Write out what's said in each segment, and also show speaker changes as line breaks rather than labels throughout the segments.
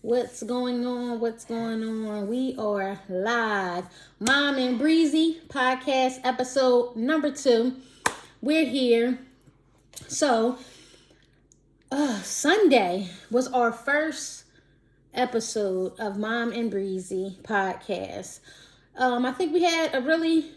What's going on? What's going on? We are live. Mom&Breezy podcast episode number 2. We're here. So, Sunday was our first episode of Mom&Breezy podcast. I think we had a really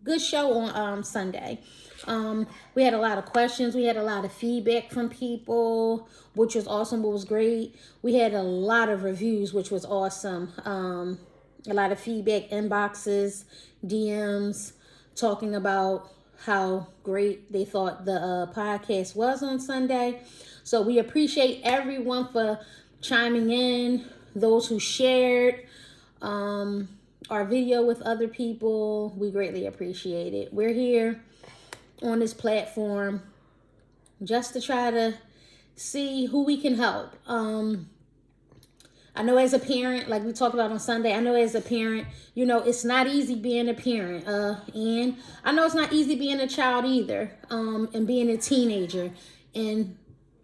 good show on Sunday. We had a lot of questions. We had a lot of feedback from people, which was awesome. What was great. We had a lot of reviews, which was awesome. A lot of feedback, inboxes, DMs, talking about how great they thought the podcast was on Sunday. So we appreciate everyone for chiming in, those who shared our video with other people. We greatly appreciate it. We're here on this platform just to try to see who we can help. I know as a parent, like we talked about on Sunday, I know as a parent, it's not easy being a parent. And I know it's not easy being a child either, and being a teenager. And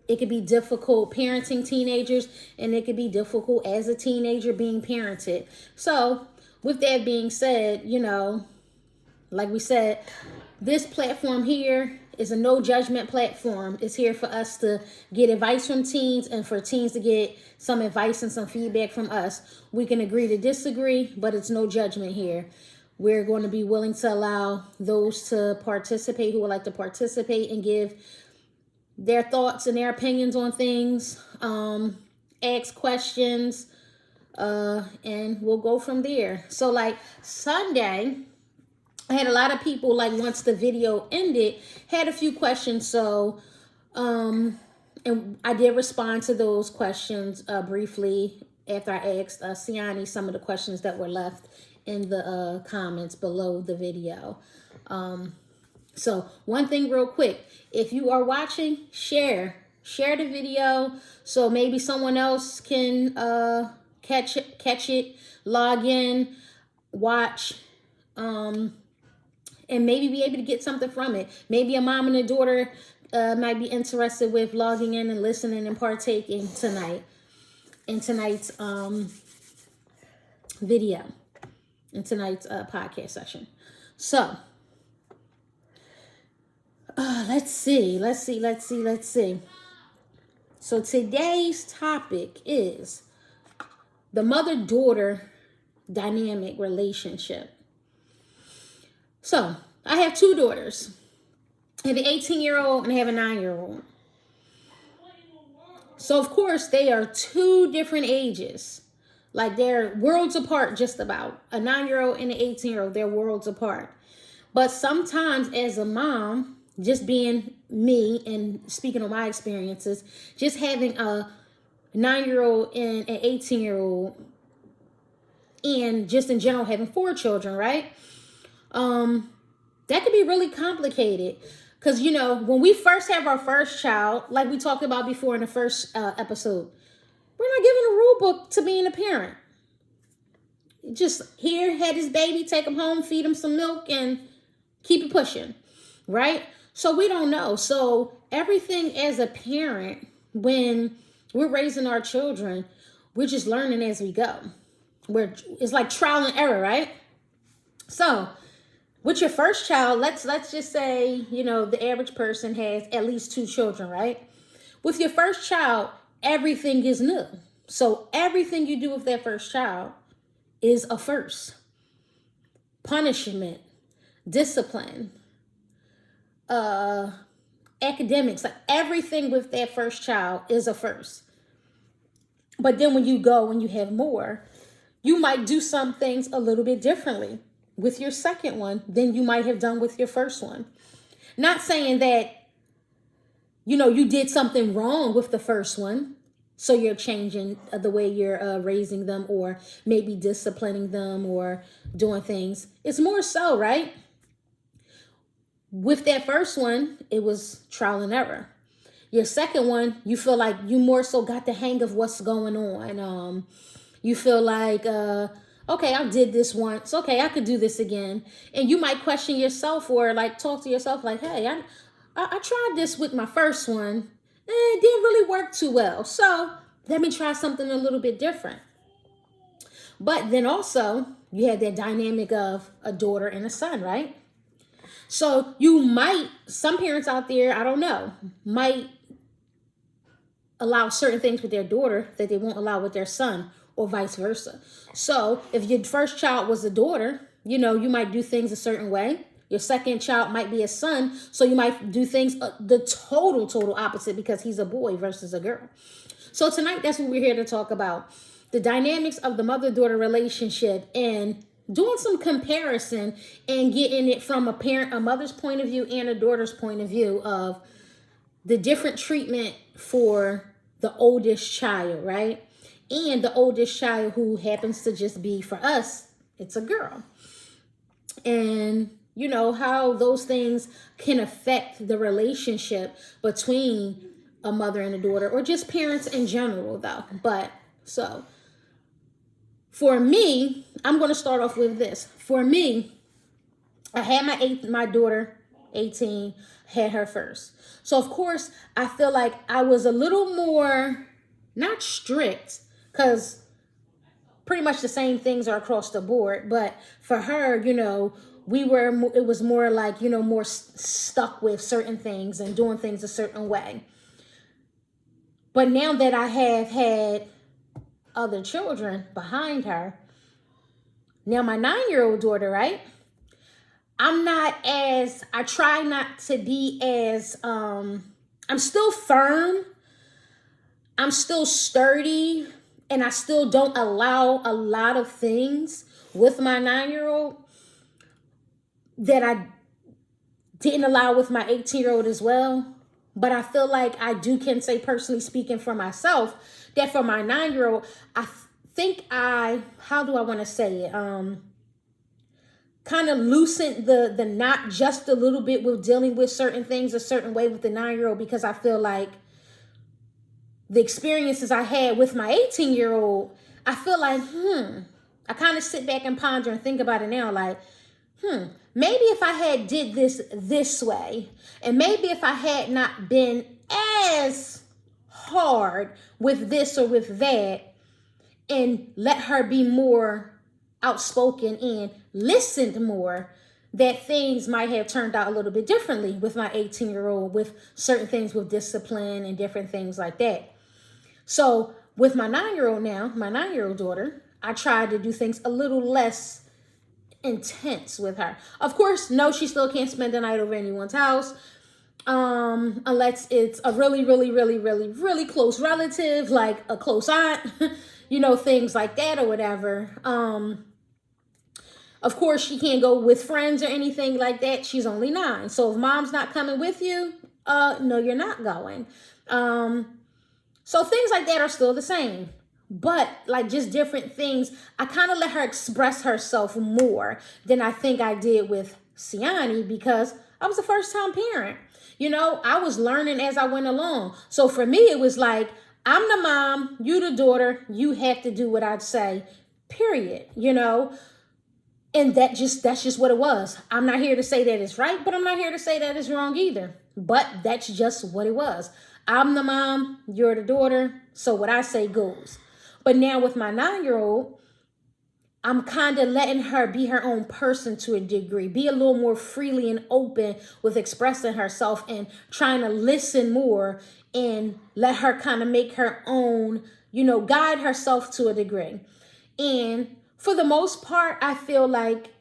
it could be difficult parenting teenagers, and it could be difficult as a teenager being parented. So with that being said, like we said, this platform here is a no judgment platform. It's here for us to get advice from teens and for teens to get some advice and some feedback from us. We can agree to disagree, but it's no judgment here. We're going to be willing to allow those to participate who would like to participate and give their thoughts and their opinions on things, ask questions, and we'll go from there. So like Sunday, I had a lot of people, like once the video ended, had a few questions. So, and I did respond to those questions briefly after I asked Siani some of the questions that were left in the comments below the video. So one thing real quick, if you are watching, share the video so maybe someone else can catch it, log in, watch, and maybe be able to get something from it. Maybe a mom and a daughter might be interested with logging in and listening and partaking tonight in tonight's video, in tonight's podcast session. So let's see. So today's topic is the mother-daughter dynamic relationship. So I have 2 daughters. I have an 18-year-old and I have a 9-year-old. So of course they are 2 different ages. Like they're worlds apart just about. A 9-year-old and an 18-year-old, they're worlds apart. But sometimes as a mom, just being me and speaking on my experiences, just having a 9-year-old and an 18-year-old and just in general having 4 children, right? That could be really complicated because, when we first have our first child, like we talked about before in the first episode, we're not given a rule book to being a parent. Just here, had his baby, take him home, feed him some milk and keep it pushing, right? So we don't know. So everything as a parent, when we're raising our children, we're just learning as we go. It's like trial and error, right? So with your first child, let's just say, the average person has at least 2 children, right? With your first child, everything is new. So everything you do with that first child is a first. Punishment, discipline, academics, like everything with that first child is a first. But then when you go and you have more, you might do some things a little bit differently with your second one than you might have done with your first one. Not saying that, you did something wrong with the first one, so you're changing the way you're raising them or maybe disciplining them or doing things. It's more so, right? With that first one, it was trial and error. Your second one, you feel like you more so got the hang of what's going on. You feel like, okay, I did this once. Okay, I could do this again. And you might question yourself or like talk to yourself like, hey, I tried this with my first one. And it didn't really work too well. So Let me try something a little bit different. But then also, you have that dynamic of a daughter and a son, right? So some parents out there, I don't know, might allow certain things with their daughter that they won't allow with their son, or vice versa. So if your first child was a daughter, you might do things a certain way. Your second child might be a son, so you might do things the total opposite because he's a boy versus a girl. So tonight, that's what we're here to talk about. The dynamics of the mother-daughter relationship, and doing some comparison and getting it from a mother's point of view and a daughter's point of view of the different treatment for the oldest child, right? And the oldest child who happens to just be, for us, it's a girl. And how those things can affect the relationship between a mother and a daughter, or just parents in general, though. But so for me, I'm going to start off with this. For me, I had my daughter, 18, had her first. So of course, I feel like I was a little more, not strict, because pretty much the same things are across the board. But for her, it was more like, more stuck with certain things and doing things a certain way. But now that I have had other children behind her, now my 9-year-old daughter, right? I try not to be as, I'm still firm. I'm still sturdy. And I still don't allow a lot of things with my 9-year-old that I didn't allow with my 18-year-old as well. But I feel like can say, personally speaking for myself, that for my 9-year-old, I think how do I want to say it? Kind of loosened the knot just a little bit with dealing with certain things a certain way with the 9-year-old, because I feel like the experiences I had with my 18-year-old, I feel like, I kind of sit back and ponder and think about it now, like, maybe if I had did this way, and maybe if I had not been as hard with this or with that, and let her be more outspoken and listened more, that things might have turned out a little bit differently with my 18-year-old, with certain things with discipline and different things like that. So with my 9-year-old now, my 9-year-old daughter, I try to do things a little less intense with her. Of course, no, she still can't spend the night over anyone's house, unless it's a really, really, really, really, really close relative, like a close aunt, things like that or whatever. Of course, she can't go with friends or anything like that. She's only 9. So if mom's not coming with you, no, you're not going. So things like that are still the same. But like just different things, I kind of let her express herself more than I think I did with Siani, because I was a first-time parent. I was learning as I went along. So for me, it was like, I'm the mom, you the daughter, you have to do what I'd say, period, And that's just what it was. I'm not here to say that it's right, but I'm not here to say that it's wrong either. But that's just what it was. I'm the mom, you're the daughter, so what I say goes. But now with my 9-year-old, I'm kind of letting her be her own person to a degree, be a little more freely and open with expressing herself and trying to listen more and let her kind of make her own, guide herself to a degree. And for the most part, I feel like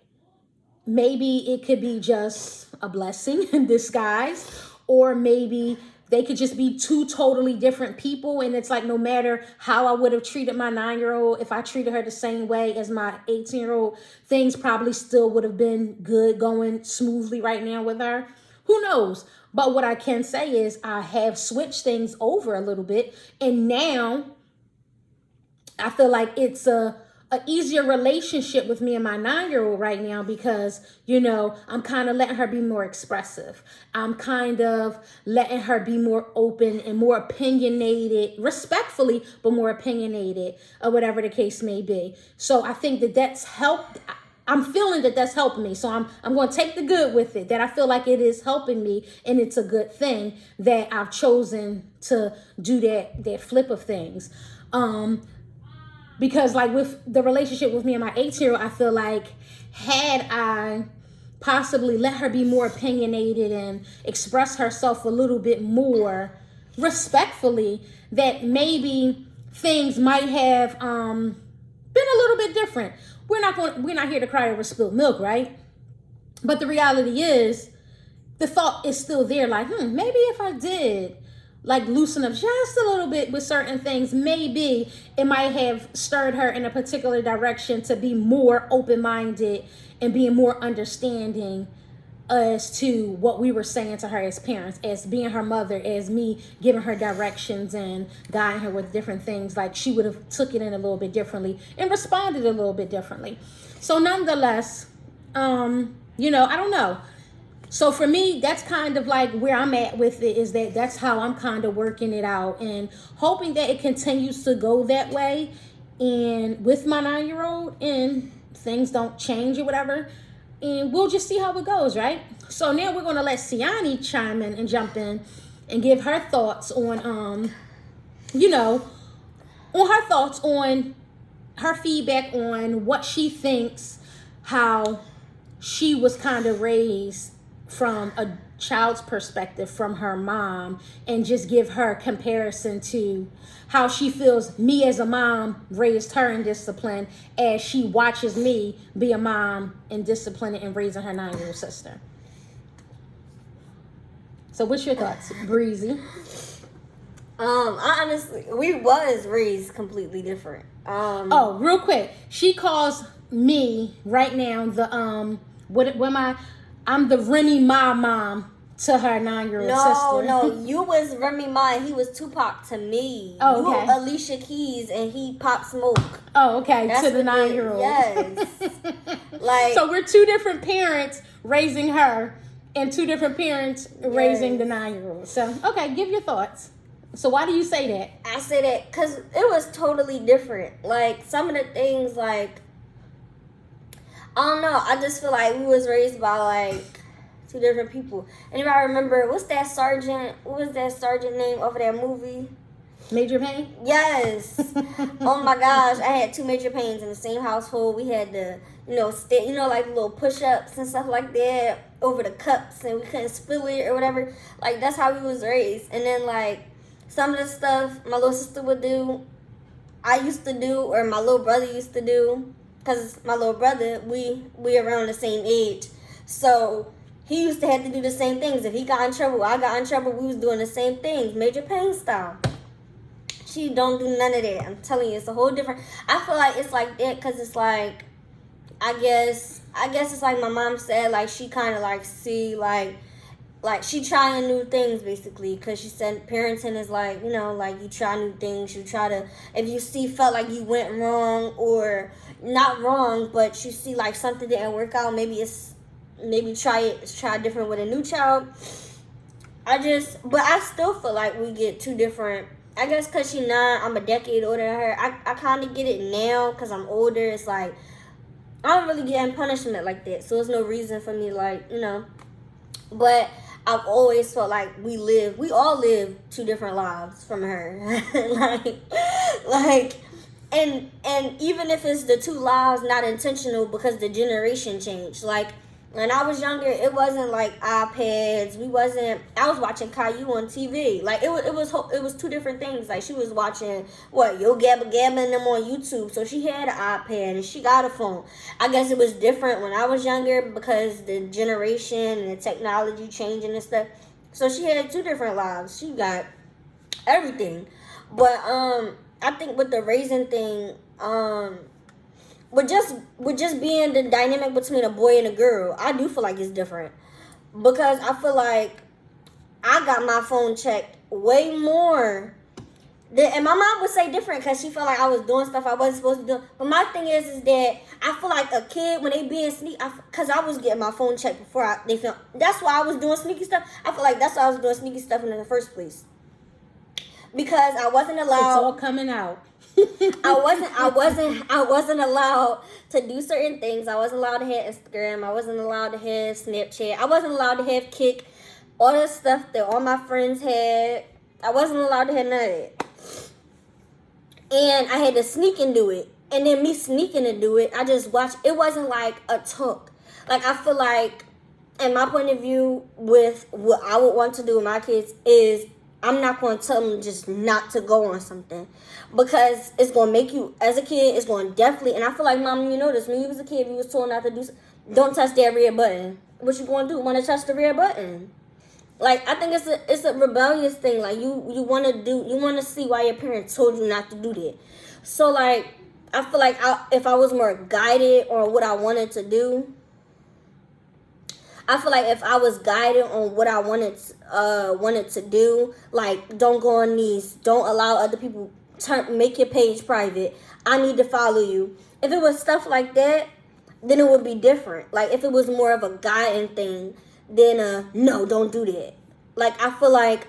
maybe it could be just a blessing in disguise, or maybe they could just be two totally different people. And it's like, no matter how I would have treated my 9-year-old, if I treated her the same way as my 18-year-old, things probably still would have been good, going smoothly right now with her. Who knows? But what I can say is I have switched things over a little bit. And now I feel like it's a easier relationship with me and my 9-year-old right now, because, I'm kind of letting her be more expressive. I'm kind of letting her be more open and more opinionated, respectfully, but more opinionated, or whatever the case may be. So I think that that's helped. I'm feeling that that's helping me. So I'm going to take the good with it, that I feel like it is helping me and it's a good thing that I've chosen to do that flip of things. Because like with the relationship with me and my 18-year-old, I feel like had I possibly let her be more opinionated and express herself a little bit more respectfully, that maybe things might have been a little bit different. We're not here to cry over spilled milk, right? But the reality is, the thought is still there, like, maybe if I did like loosen up just a little bit with certain things, maybe it might have stirred her in a particular direction to be more open-minded and being more understanding as to what we were saying to her as parents, as being her mother, as me giving her directions and guiding her with different things. Like, she would have took it in a little bit differently and responded a little bit differently. So nonetheless, I don't know. So for me, that's kind of like where I'm at with it, is that's how I'm kind of working it out and hoping that it continues to go that way. And with my 9-year-old, and things don't change or whatever, and we'll just see how it goes, right? So now we're going to let Siani chime in and jump in and give her thoughts on, on her feedback on what she thinks, how she was kind of raised from a child's perspective from her mom, and just give her comparison to how she feels me as a mom raised her in discipline, as she watches me be a mom in discipline and raising her 9-year-old sister. So what's your thoughts, Breezy?
Honestly, we was raised completely different.
Real quick, she calls me right now I'm the Remy Ma mom to her 9-year-old sister.
No, you was Remy Ma and he was Tupac to me.
Oh, okay.
You Alicia Keys and he Pop Smoke.
Oh, okay. That's to the 9-year-old.
Yes. Like,
so we're two different parents raising her and two different parents raising the 9-year-old. So, okay, give your thoughts. So why do you say that?
I say that because it was totally different. Like, some of the things, like, I don't know. I just feel like we was raised by, like, two different people. Anybody remember, what was that sergeant name over that movie?
Major Payne?
Yes. Oh, my gosh. I had two Major Paynes in the same household. We had the, like little push-ups and stuff like that over the cups, and we couldn't spill it or whatever. Like, that's how we was raised. And then, like, some of the stuff my little sister would do, I used to do, or my little brother used to do. Because my little brother, we around the same age. So he used to have to do the same things. If he got in trouble, I got in trouble, we was doing the same things. Major Payne style. She don't do none of that. I'm telling you, it's a whole different... I feel like it's like that because it's like... I guess it's like my mom said, like, she kind of like see, like she trying new things, basically, because she said parenting is like, like you try new things, you try to, if you felt like you went wrong, or not wrong, but you see like something didn't work out, maybe try different with a new child. But I still feel like we get two different, I guess because she's 9, I'm a decade older than her, I kind of get it now because I'm older. It's like, I don't really get punishment like that, so there's no reason for me, like, but I've always felt like we all live two different lives from her. and even if it's the two lives not intentional because the generation changed. Like, when I was younger, it wasn't like iPads. I was watching Caillou on TV. Like, it was two different things. Like, she was watching, Yo Gabba Gabba and them on YouTube. So she had an iPad and she got a phone. I guess it was different when I was younger because the generation and the technology changing and stuff. So she had two different lives. She got everything. But I think with the raising thing, with just being the dynamic between a boy and a girl, I do feel like it's different. Because I feel like I got my phone checked way more. And my mom would say different because she felt like I was doing stuff I wasn't supposed to do. But my thing is that I feel like a kid, when they being sneaky, because I was getting my phone checked before they filmed. That's why I was doing sneaky stuff. I feel like that's why I was doing sneaky stuff in the first place. Because I wasn't allowed.
It's all coming out.
I wasn't allowed to do certain things. I wasn't allowed to have Instagram. I wasn't allowed to have Snapchat. I wasn't allowed to have Kick. All the stuff that all my friends had. I wasn't allowed to have none of it. And I had to sneak and do it. And then me sneaking to do it, I just watched. It wasn't like a talk. Like, I feel like, in my point of view, with what I would want to do with my kids is, I'm not going to tell them just not to go on something, because it's going to make you, as a kid, it's going to definitely, and I feel like, Mom, you know this, when you was a kid, you was told not to do, don't touch that red button. What you going to do? Want to touch the red button? Like, I think it's a rebellious thing. Like, you want to see why your parents told you not to do that. So, like, I feel like if I was more guided on what I wanted to do, I feel like if I was guided on what I wanted to do, like, don't go on these, don't allow other people, make your page private, I need to follow you. If it was stuff like that, then it would be different. Like, if it was more of a guiding thing, then no, don't do that. Like, I feel like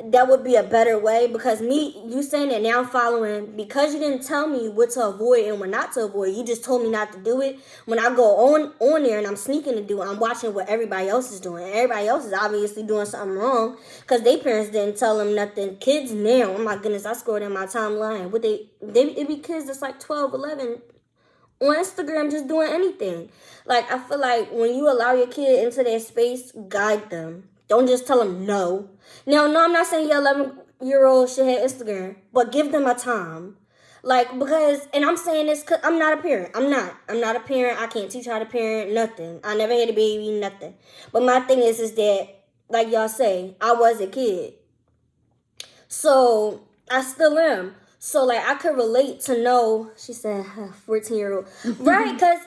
that would be a better way, because you saying that now, following, because you didn't tell me what to avoid and what not to avoid, you just told me not to do it. When I go on there and I'm sneaking to do it, I'm watching what everybody else is doing. Everybody else is obviously doing something wrong, because their parents didn't tell them nothing. Kids now, oh my goodness, I scrolled in my timeline. It be kids that's like 12, 11 on Instagram just doing anything. Like, I feel like when you allow your kid into their space, guide them. Don't just tell them no. Now, no, I'm not saying your 11-year-old should have Instagram, but give them a time. Like, because, and I'm saying this because I'm not a parent. I'm not a parent. I can't teach how to parent, nothing. I never had a baby, nothing. But my thing is that, like y'all say, I was a kid. So, I still am. So, like, I could relate to know, she said, 14-year-old. Right, because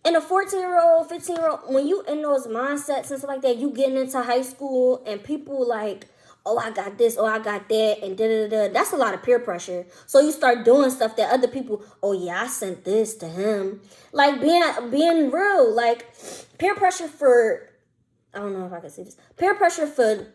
in a 14-year-old, 15-year-old, when you in those mindsets and stuff like that, you getting into high school and people like, oh, I got this, oh, I got that, and da-da-da-da. That's a lot of peer pressure. So you start doing stuff that other people, oh, yeah, I sent this to him. Like, being real, like, peer pressure for, I don't know if I can say this, peer pressure for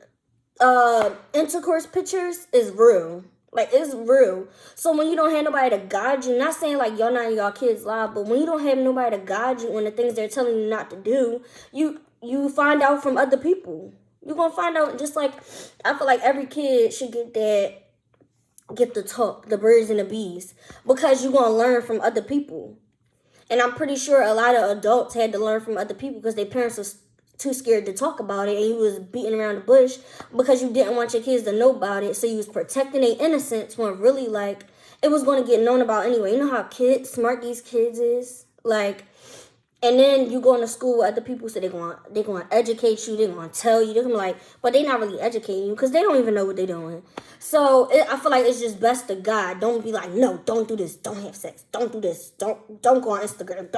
intercourse pictures is real. Like, it's real. So when you don't have nobody to guide you, not saying like y'all not in y'all kids' lives, but when you don't have nobody to guide you on the things they're telling you not to do, you find out from other people. You're gonna find out. Just like, I feel like every kid should get the talk, the birds and the bees, because you're gonna learn from other people. And I'm pretty sure a lot of adults had to learn from other people because their parents was too scared to talk about it, and you was beating around the bush because you didn't want your kids to know about it. So you was protecting their innocence when really, like, it was going to get known about anyway. You know how smart these kids is? Like, and then you going to school with other people, so they're going to educate you, they're going to tell you, they're going to be like, but they're not really educating you because they don't even know what they're doing. So I feel like it's just best to God. Don't be like, no, don't do this, don't have sex, don't do this, don't go on Instagram,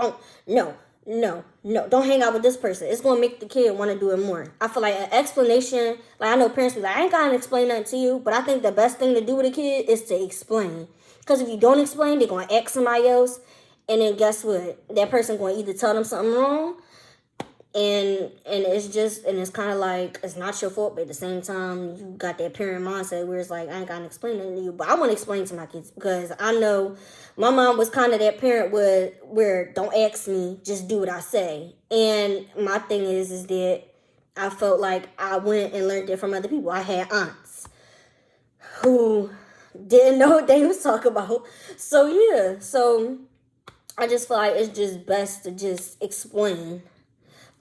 no, don't hang out with this person. It's going to make the kid want to do it more. I feel like an explanation, like, I know parents be like, I ain't got to explain nothing to you, but I think the best thing to do with a kid is to explain. Because if you don't explain, they're going to ask somebody else, and then guess what? That person going to either tell them something wrong, and it's kind of like, it's not your fault, but at the same time, you got that parent mindset where it's like, I ain't got to explain nothing to you, but I want to explain to my kids, because I know my mom was kind of that parent where don't ask me, just do what I say. And my thing is that I felt like I went and learned it from other people. I had aunts who didn't know what they was talking about. So yeah, so I just feel like it's just best to just explain.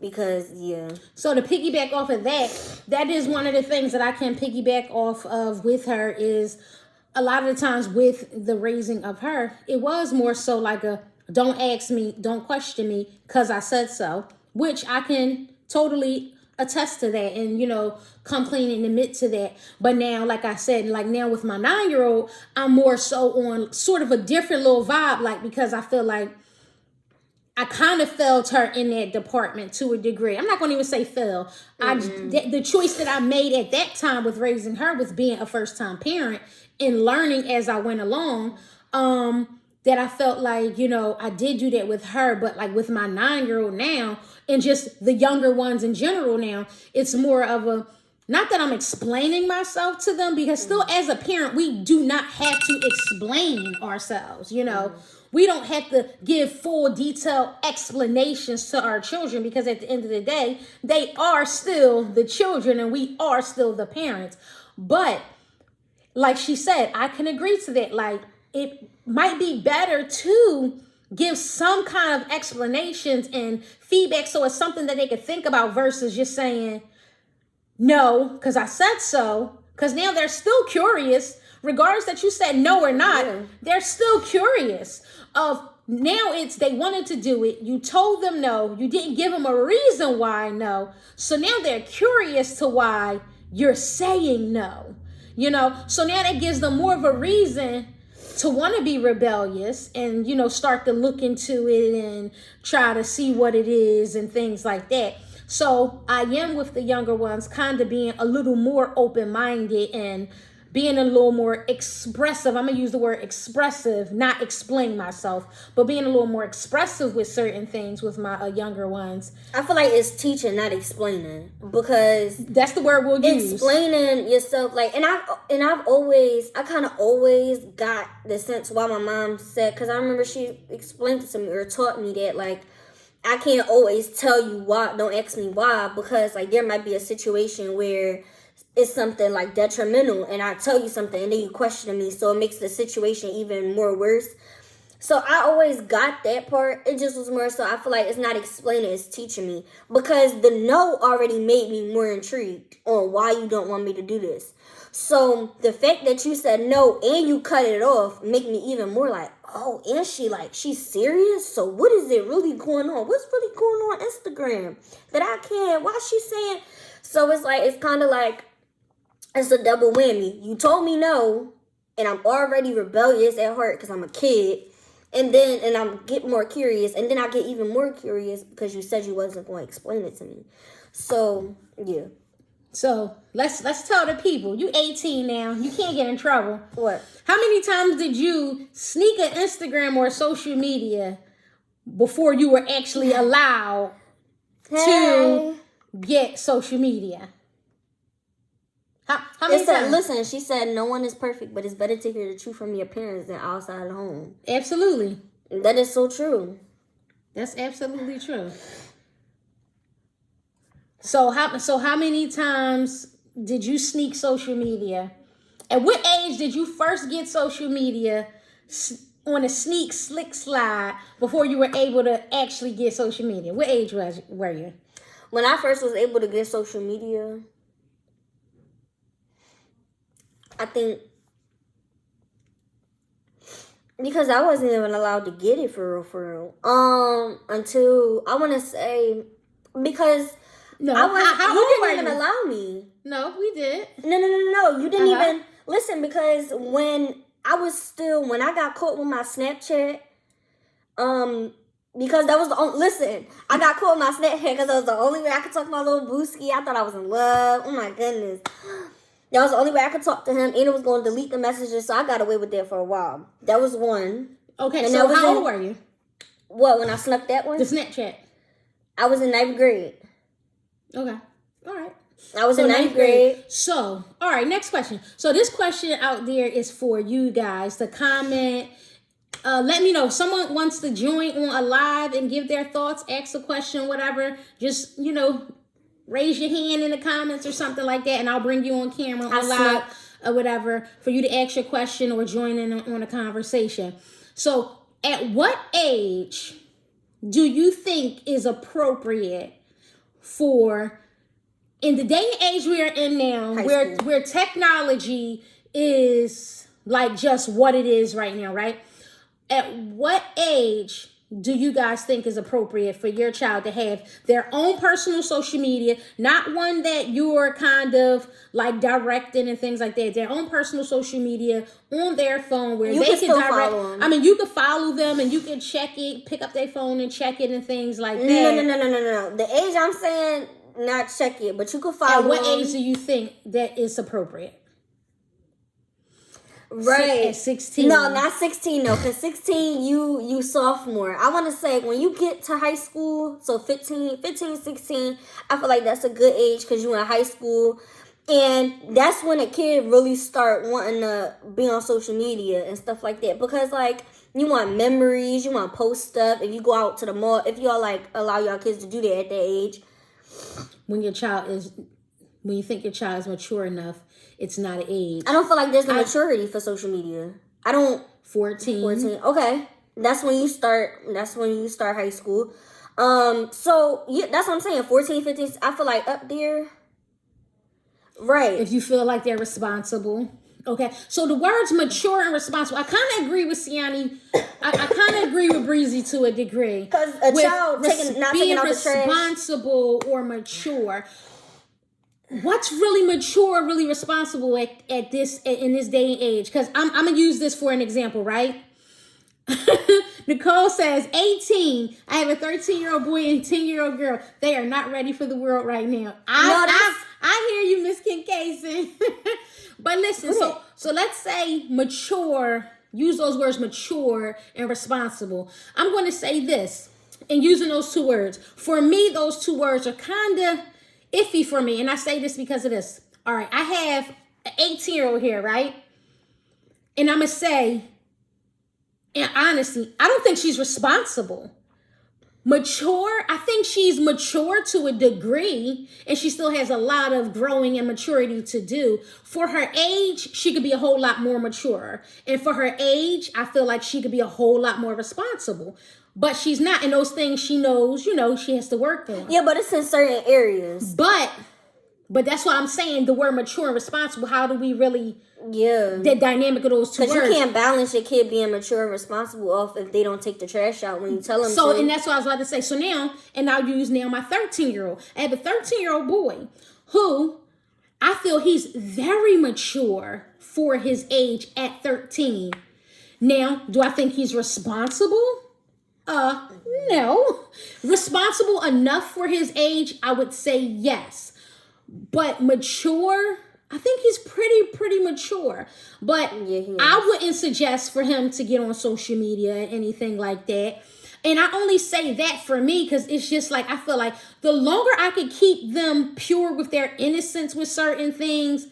Because, yeah.
So to piggyback off of that is one of the things that I can piggyback off of with her, is a lot of the times with the raising of her, it was more so like a, don't ask me, don't question me, because I said so, which I can totally attest to that and, come clean and admit to that. But now, like I said, like now with my 9-year-old, I'm more so on sort of a different little vibe, like, because I feel like I kind of felt her in that department to a degree. I'm not going to even say fell. The choice that I made at that time with raising her was being a first-time parent and learning as I went along, that I felt like, I did do that with her. But like with my 9-year-old now, and just the younger ones in general now, it's more of a, not that I'm explaining myself to them, because still as a parent, we do not have to explain ourselves, you know. We don't have to give full detailed explanations to our children, because at the end of the day, they are still the children and we are still the parents. But like she said, I can agree to that. Like, it might be better to give some kind of explanations and feedback, so it's something that they could think about, versus just saying no because I said so. Because now they're still curious, regardless that you said no or not. Yeah. They're still curious. Of now, it's they wanted to do it. You told them no. You didn't give them a reason why no. So now they're curious to why you're saying no. You know, so now that gives them more of a reason to want to be rebellious and, you know, start to look into it and try to see what it is and things like that. So I am with the younger ones kind of being a little more open-minded and being a little more expressive. I'm going to use the word expressive, not explain myself, but being a little more expressive with certain things with my younger ones.
I feel like it's teaching, not explaining, because
that's the word we'll use.
Explaining yourself, like, and I've always, I kind of always got the sense why my mom said, because I remember she explained it to me or taught me that, like, I can't always tell you why, don't ask me why, because, like, there might be a situation where it's something like detrimental and I tell you something and then you question me, so it makes the situation even more worse. So I always got that part. It just was more so I feel like it's not explaining, it's teaching me, because the no already made me more intrigued on why you don't want me to do this. So the fact that you said no and you cut it off make me even more like, oh, and she's serious? So what is it really going on? What's really going on Instagram that I can't? Why she saying? So it's like, it's kind of like, it's a double whammy. You told me no, and I'm already rebellious at heart because I'm a kid. And I'm get more curious, and then I get even more curious because you said you wasn't going to explain it to me. So, yeah.
So, let's tell the people. You 18 now. You can't get in trouble.
What?
How many times did you sneak an Instagram or social media before you were actually allowed to get social media? How many times?
Listen, she said no one is perfect, but it's better to hear the truth from your parents than outside the home.
Absolutely.
That is so true.
That's absolutely true. So how many times did you sneak social media? At what age did you first get social media on a sneak slick slide before you were able to actually get social media? What age were you?
When I first was able to get social media, I think because I wasn't even allowed to get it for real. Until I want to say, because
no,
you didn't even allow me.
No, we did.
No. You didn't even listen, because when I got caught with my Snapchat, because that was the only, listen, I got caught with my Snapchat because that was the only way I could talk to my little booski. I thought I was in love. Oh my goodness. That was the only way I could talk to him, and it was going to delete the messages, so I got away with that for a while. That was one.
Okay, and so how old were you?
What, when I snuck that one?
The Snapchat.
I was in 9th grade.
Okay. All right.
I was in 9th grade.
So, all right, next question. So this question out there is for you guys to comment. Let me know if someone wants to join on a live and give their thoughts, ask a question, whatever. Just, raise your hand in the comments or something like that, and I'll bring you on camera on live or whatever for you to ask your question or join in on a conversation. So at what age do you think is appropriate for, in the day and age we are in now, where technology is like just what it is right now, right? At what age do you guys think is appropriate for your child to have their own personal social media, not one that you're kind of like directing and things like that, their own personal social media on their phone where they can direct? I mean, you can follow them and you can check it, pick up their phone and check it and things like that.
No. The age I'm saying, not check it, but you can follow.
At what age do you think that is appropriate?
Right.
At 16.
No, not 16, no. Because 16, you sophomore. I want to say when you get to high school, so 15, 16, I feel like that's a good age because you're in high school. And that's when a kid really start wanting to be on social media and stuff like that. Because, like, you want memories, you want to post stuff. If you go out to the mall, if y'all, like, allow y'all kids to do that at that age.
When you think your child is mature enough, it's not an age.
I don't feel like there's no maturity for social media. 14. Okay. That's when you start high school. So, yeah, that's what I'm saying. 14, 15, I feel like up there. Right.
If you feel like they're responsible. Okay. So the words mature and responsible, I kind of agree with Siani. I kind of agree with Breezy to a degree.
Because a child not taking out the trash.
Being responsible or mature. What's really mature, really responsible in this day and age? Because I'm going to use this for an example, right? Nicole says 18. I have a 13-year-old boy and 10-year-old girl. They are not ready for the world right now. I hear you, Miss Kincaid. But listen, so let's say mature, use those words mature and responsible. I'm going to say this, and using those two words. For me, those two words are kind of iffy for me. And I say this because of this. All right, I have an 18-year-old here, right? And I'm going to say, and honestly, I don't think she's responsible. Mature, I think she's mature to a degree, and she still has a lot of growing and maturity to do. For her age, she could be a whole lot more mature. And for her age, I feel like she could be a whole lot more responsible. But she's not. And those things she knows, she has to work on.
Yeah, but it's in certain areas.
But that's why I'm saying the word mature and responsible, how do we really...
Yeah.
The dynamic of those two words.
Because you can't balance your kid being mature and responsible off if they don't take the trash out when you tell them to.
And that's what I was about to say. So now, and I'll use my 13-year-old. I have a 13-year-old boy who I feel he's very mature for his age at 13. Now, do I think he's responsible? No. Responsible enough for his age, I would say yes. But mature... I think he's pretty mature, but yeah, I wouldn't suggest for him to get on social media and anything like that. And I only say that for me because it's just like, I feel like the longer I could keep them pure with their innocence with certain things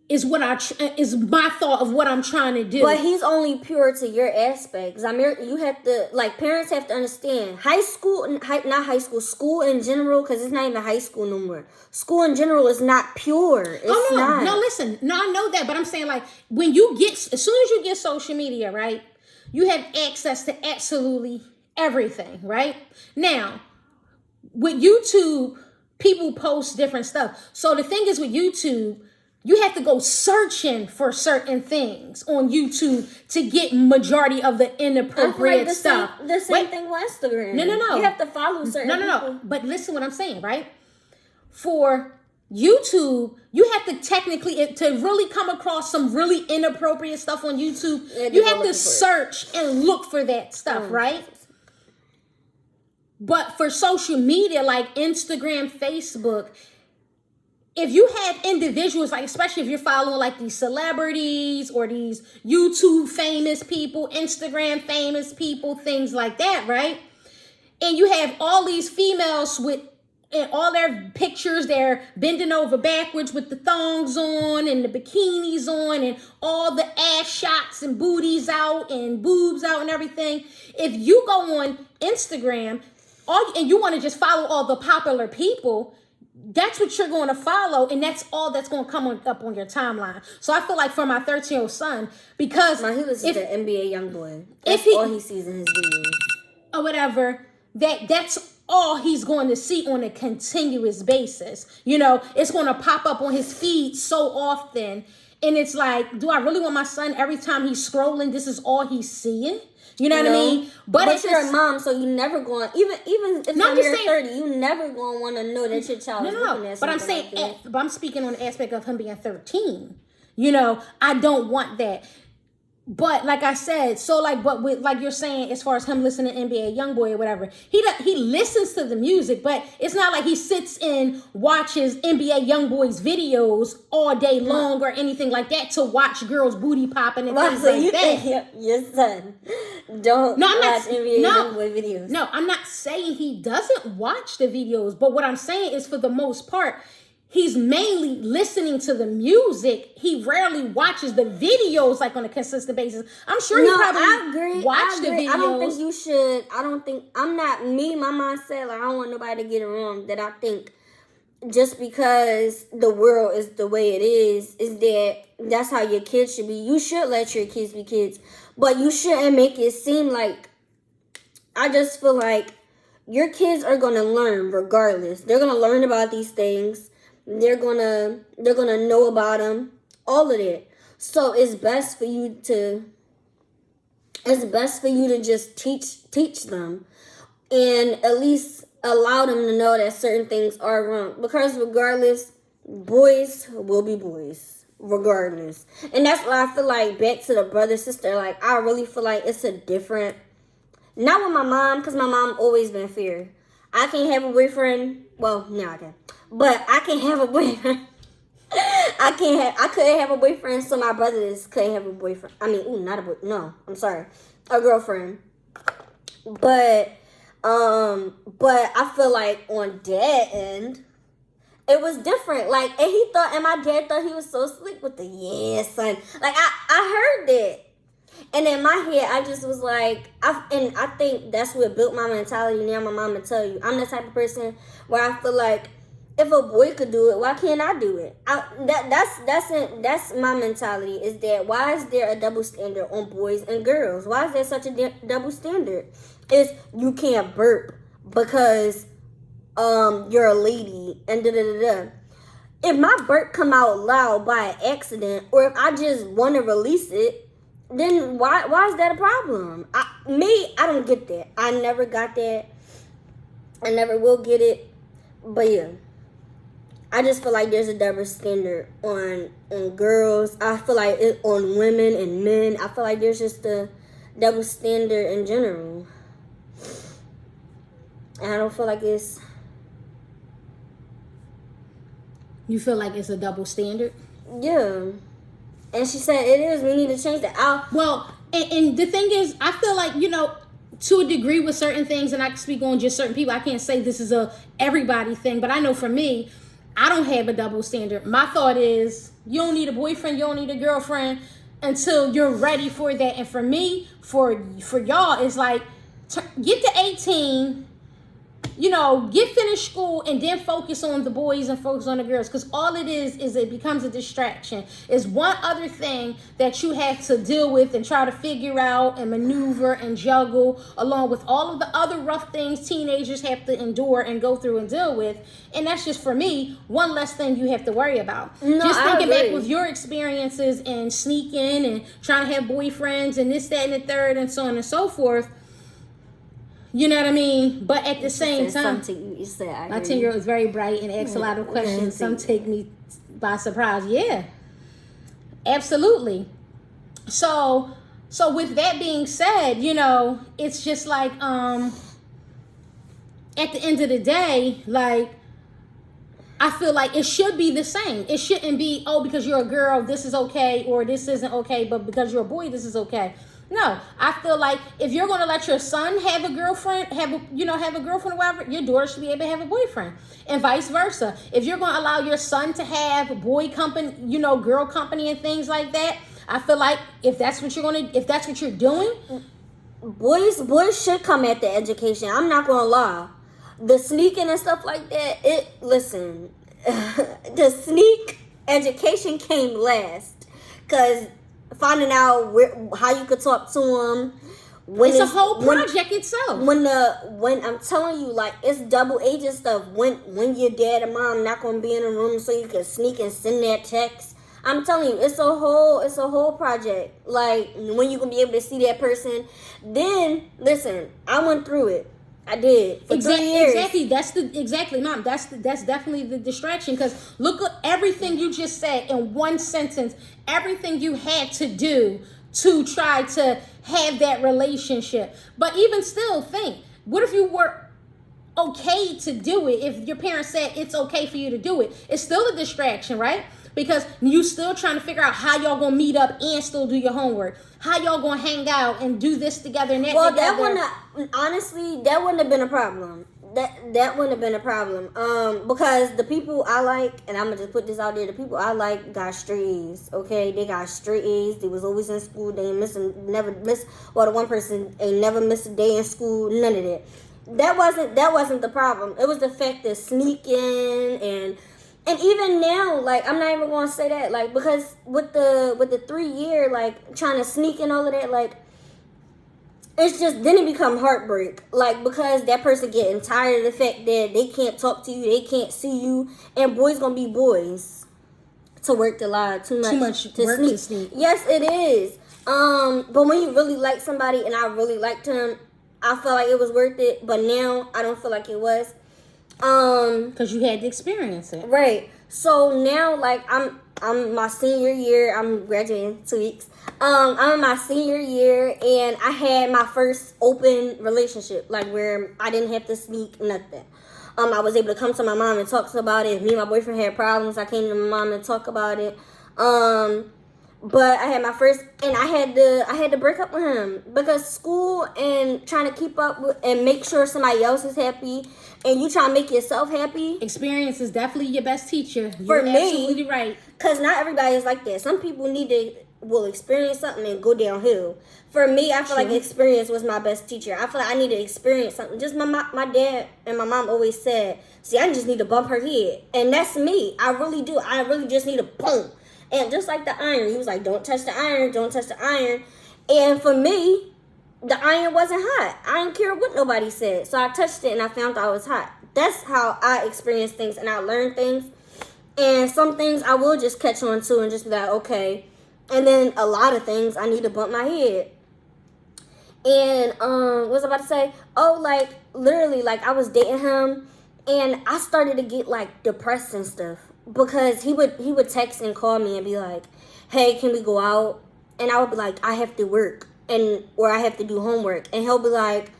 is is my thought of what I'm trying to do.
But he's only pure to your aspects. I mean, you have to, like, parents have to understand school in general, because it's not even high school no more. School in general is not pure. It's not.
No, listen. No, I know that, but I'm saying, like, as soon as you get social media, right, you have access to absolutely everything, right? Now, with YouTube, people post different stuff. So the thing is with YouTube, you have to go searching for certain things on YouTube to get majority of the inappropriate stuff.
The same thing with Instagram.
No.
You have to follow certain people.
No. But listen what I'm saying, right? For YouTube, you have to technically, to really come across some really inappropriate stuff on YouTube, you have to search and look for that stuff, right? But for social media like Instagram, Facebook, if you have individuals, like especially if you're following like these celebrities or these YouTube famous people, Instagram famous people, things like that, right? And you have all these females and all their pictures, they're bending over backwards with the thongs on and the bikinis on and all the ass shots and booties out and boobs out and everything. If you go on Instagram and you want to just follow all the popular people, that's what you're going to follow, and that's all that's going to come up on your timeline. So I feel like for my 13-year-old son, because
he listens to NBA YoungBoy. That's all he sees in his videos.
Or whatever, that's all he's going to see on a continuous basis. It's going to pop up on his feed so often, and it's like, do I really want my son every time he's scrolling, this is all he's seeing? You know what I mean?
But you're a mom, so you never going, even if you're 30, you never going to want to know that your child is looking at something.
But I'm saying, but I'm speaking on the aspect of him being 13. I don't want that. But like I said, but with, like you're saying, as far as him listening to NBA YoungBoy or whatever, he listens to the music, but it's not like he sits and watches NBA YoungBoy's videos all day long or anything like that to watch girls booty popping and things like that.
Your son don't watch NBA YoungBoy videos.
No, I'm not saying he doesn't watch the videos, but what I'm saying is for the most part, he's mainly listening to the music. He rarely watches the videos like on a consistent basis. I'm sure he probably
I agree.
watched the videos.
I don't think you should. I don't think, I'm not, me, my mindset, like, I don't want nobody to get it wrong, that I think just because the world is the way it is that's how your kids should be. You should let your kids be kids, but you shouldn't make it seem like, I just feel like your kids are gonna learn regardless. They're gonna learn about these things. They're gonna know about them, all of that. So it's best for you to just teach them, and at least allow them to know that certain things are wrong. Because regardless, boys will be boys, regardless. And that's why I feel like, back to the brother sister, like, I really feel like it's a different, not with my mom, because my mom always been fair. I can't have a boyfriend. Well, no, I can. But I can't have a boyfriend. I couldn't have a boyfriend, so my brothers couldn't have a boyfriend. I mean, not a boy. No, I'm sorry, a girlfriend. But I feel like on dad end, it was different. Like, and my dad thought he was so slick with the, yeah, son. Like, I heard that. And in my head, I just was like, I think that's what built my mentality. Now my mom will tell you, I'm the type of person where I feel like, if a boy could do it, why can't I do it? That's my mentality. Is that, why is there a double standard on boys and girls? Why is there such a double standard? Is you can't burp because you're a lady and da da da da. If my burp come out loud by an accident, or if I just want to release it, then why is that a problem? I don't get that. I never got that. I never will get it. But yeah, I just feel like there's a double standard on girls. I feel like it on women and men. I feel like there's just a double standard in general. And I don't feel like it's...
You feel like it's a double standard?
Yeah. And she said it is. We need to change that.
Well, and the thing is, I feel like, to a degree with certain things, and I can speak on just certain people. I can't say this is a everybody thing, but I know for me, I don't have a double standard. My thought is, you don't need a boyfriend, you don't need a girlfriend until you're ready for that. And for me, for y'all, it's like, get to 18, get finished school, and then focus on the boys and focus on the girls. Because all it is it becomes a distraction. It's one other thing that you have to deal with and try to figure out and maneuver and juggle, along with all of the other rough things teenagers have to endure and go through and deal with. And that's just, for me, one less thing you have to worry about.
No,
just thinking back with your experiences and sneaking and trying to have boyfriends and this, that, and the third, and so on and so forth. You know what I mean? But at the same time, my 10-year-old is very bright and asks a lot of questions. Some take me by surprise. Yeah, absolutely. So with that being said, it's just like, at the end of the day, like, I feel like it should be the same. It shouldn't be, because you're a girl, this is okay, or this isn't okay, but because you're a boy, this is okay. No, I feel like if you're going to let your son have a girlfriend, have a girlfriend or whatever, your daughter should be able to have a boyfriend, and vice versa. If you're going to allow your son to have boy company, girl company and things like that, I feel like if that's what you're doing,
boys should come at the education. I'm not going to lie. The sneaking and stuff like that, listen, the sneak education came last, because finding out how you could talk to them.
It's a whole project itself.
When I'm telling you, like, it's double agent stuff. When your dad and mom not gonna be in a room so you can sneak and send that text. I'm telling you, it's a whole project. Like, when you gonna be able to see that person. Then listen, I went through it. I did for 3 years.
Exactly, Mom. That's definitely the distraction. Because look at everything you just said in one sentence. Everything you had to do to try to have that relationship. But even still, think: what if you were okay to do it? If your parents said it's okay for you to do it, it's still a distraction, right? Because you still trying to figure out how y'all gonna meet up and still do your homework. How y'all gonna hang out and do this together and that together.
Honestly, that wouldn't have been a problem. that wouldn't have been a problem. Because the people I like, and I'm gonna just put this out there, the people I like got straight A's. Okay, they got straight A's. They was always in school. They ain't never miss. Well, the one person ain't never missed a day in school. None of that. That wasn't the problem. It was the fact that sneaking and even now, like, I'm not even gonna say that, like, because with the 3 year, like, trying to sneak and all of that, like, it's just, then it become heartbreak, like, because that person getting tired of the fact that they can't talk to you, they can't see you, and boys gonna be boys to work the lie too much
to work to sneak.
Yes, it is. But when you really like somebody, and I really liked him, I felt like it was worth it. But now I don't feel like it was.
Because you had to experience it,
right? So now, like, I'm my senior year. I'm graduating 2 weeks. I'm in my senior year, and I had my first open relationship, like, where I didn't have to sneak nothing. I was able to come to my mom and talk about it. If me and my boyfriend had problems, I came to my mom and talk about it. But I had my first, and I had to break up with him because school and trying to keep up with and make sure somebody else is happy, and you trying to make yourself happy.
Experience is definitely your best teacher.
You're
absolutely right.
Because not everybody is like that. Some people will experience something and go downhill. For me, I feel like experience was my best teacher. I feel like I need to experience something. Just my dad and my mom always said, see, I just need to bump her head. And that's me. I really do. I really just need to boom. And just like the iron, he was like, don't touch the iron, don't touch the iron. And for me, the iron wasn't hot. I didn't care what nobody said. So I touched it and I found out it was hot. That's how I experience things and I learn things. And some things I will just catch on to and just be like, okay. And then a lot of things I need to bump my head. And what was I about to say? Oh, like, literally, like, I was dating him and I started to get, like, depressed and stuff. Because he would text and call me and be like, hey, can we go out? And I would be like, I have to work or I have to do homework. And he'll be like,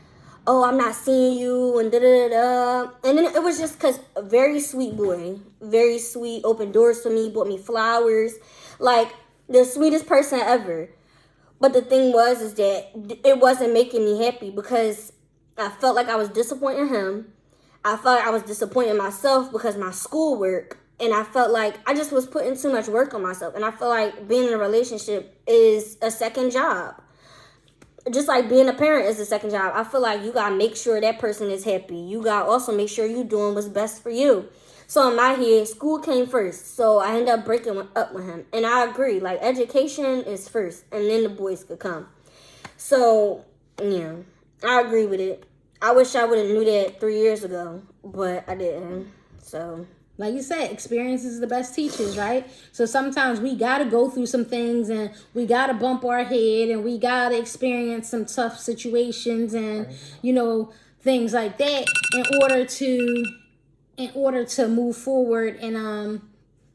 oh, I'm not seeing you and da-da-da-da. And then it was just because a very sweet boy, very sweet, opened doors for me, bought me flowers, like the sweetest person ever. But the thing is that it wasn't making me happy because I felt like I was disappointing him. I felt like I was disappointing myself because my schoolwork. And I felt like I just was putting too much work on myself. And I feel like being in a relationship is a second job. Just like being a parent is a second job. I feel like you got to make sure that person is happy. You got to also make sure you're doing what's best for you. So in my head, school came first. So I ended up breaking up with him. And I agree. Like, education is first. And then the boys could come. So, yeah. I agree with it. I wish I would have knew that 3 years ago. But I didn't. So...
like you said, experience is the best teachers, right? So sometimes we got to go through some things and we got to bump our head and we got to experience some tough situations and, things like that in order to move forward and,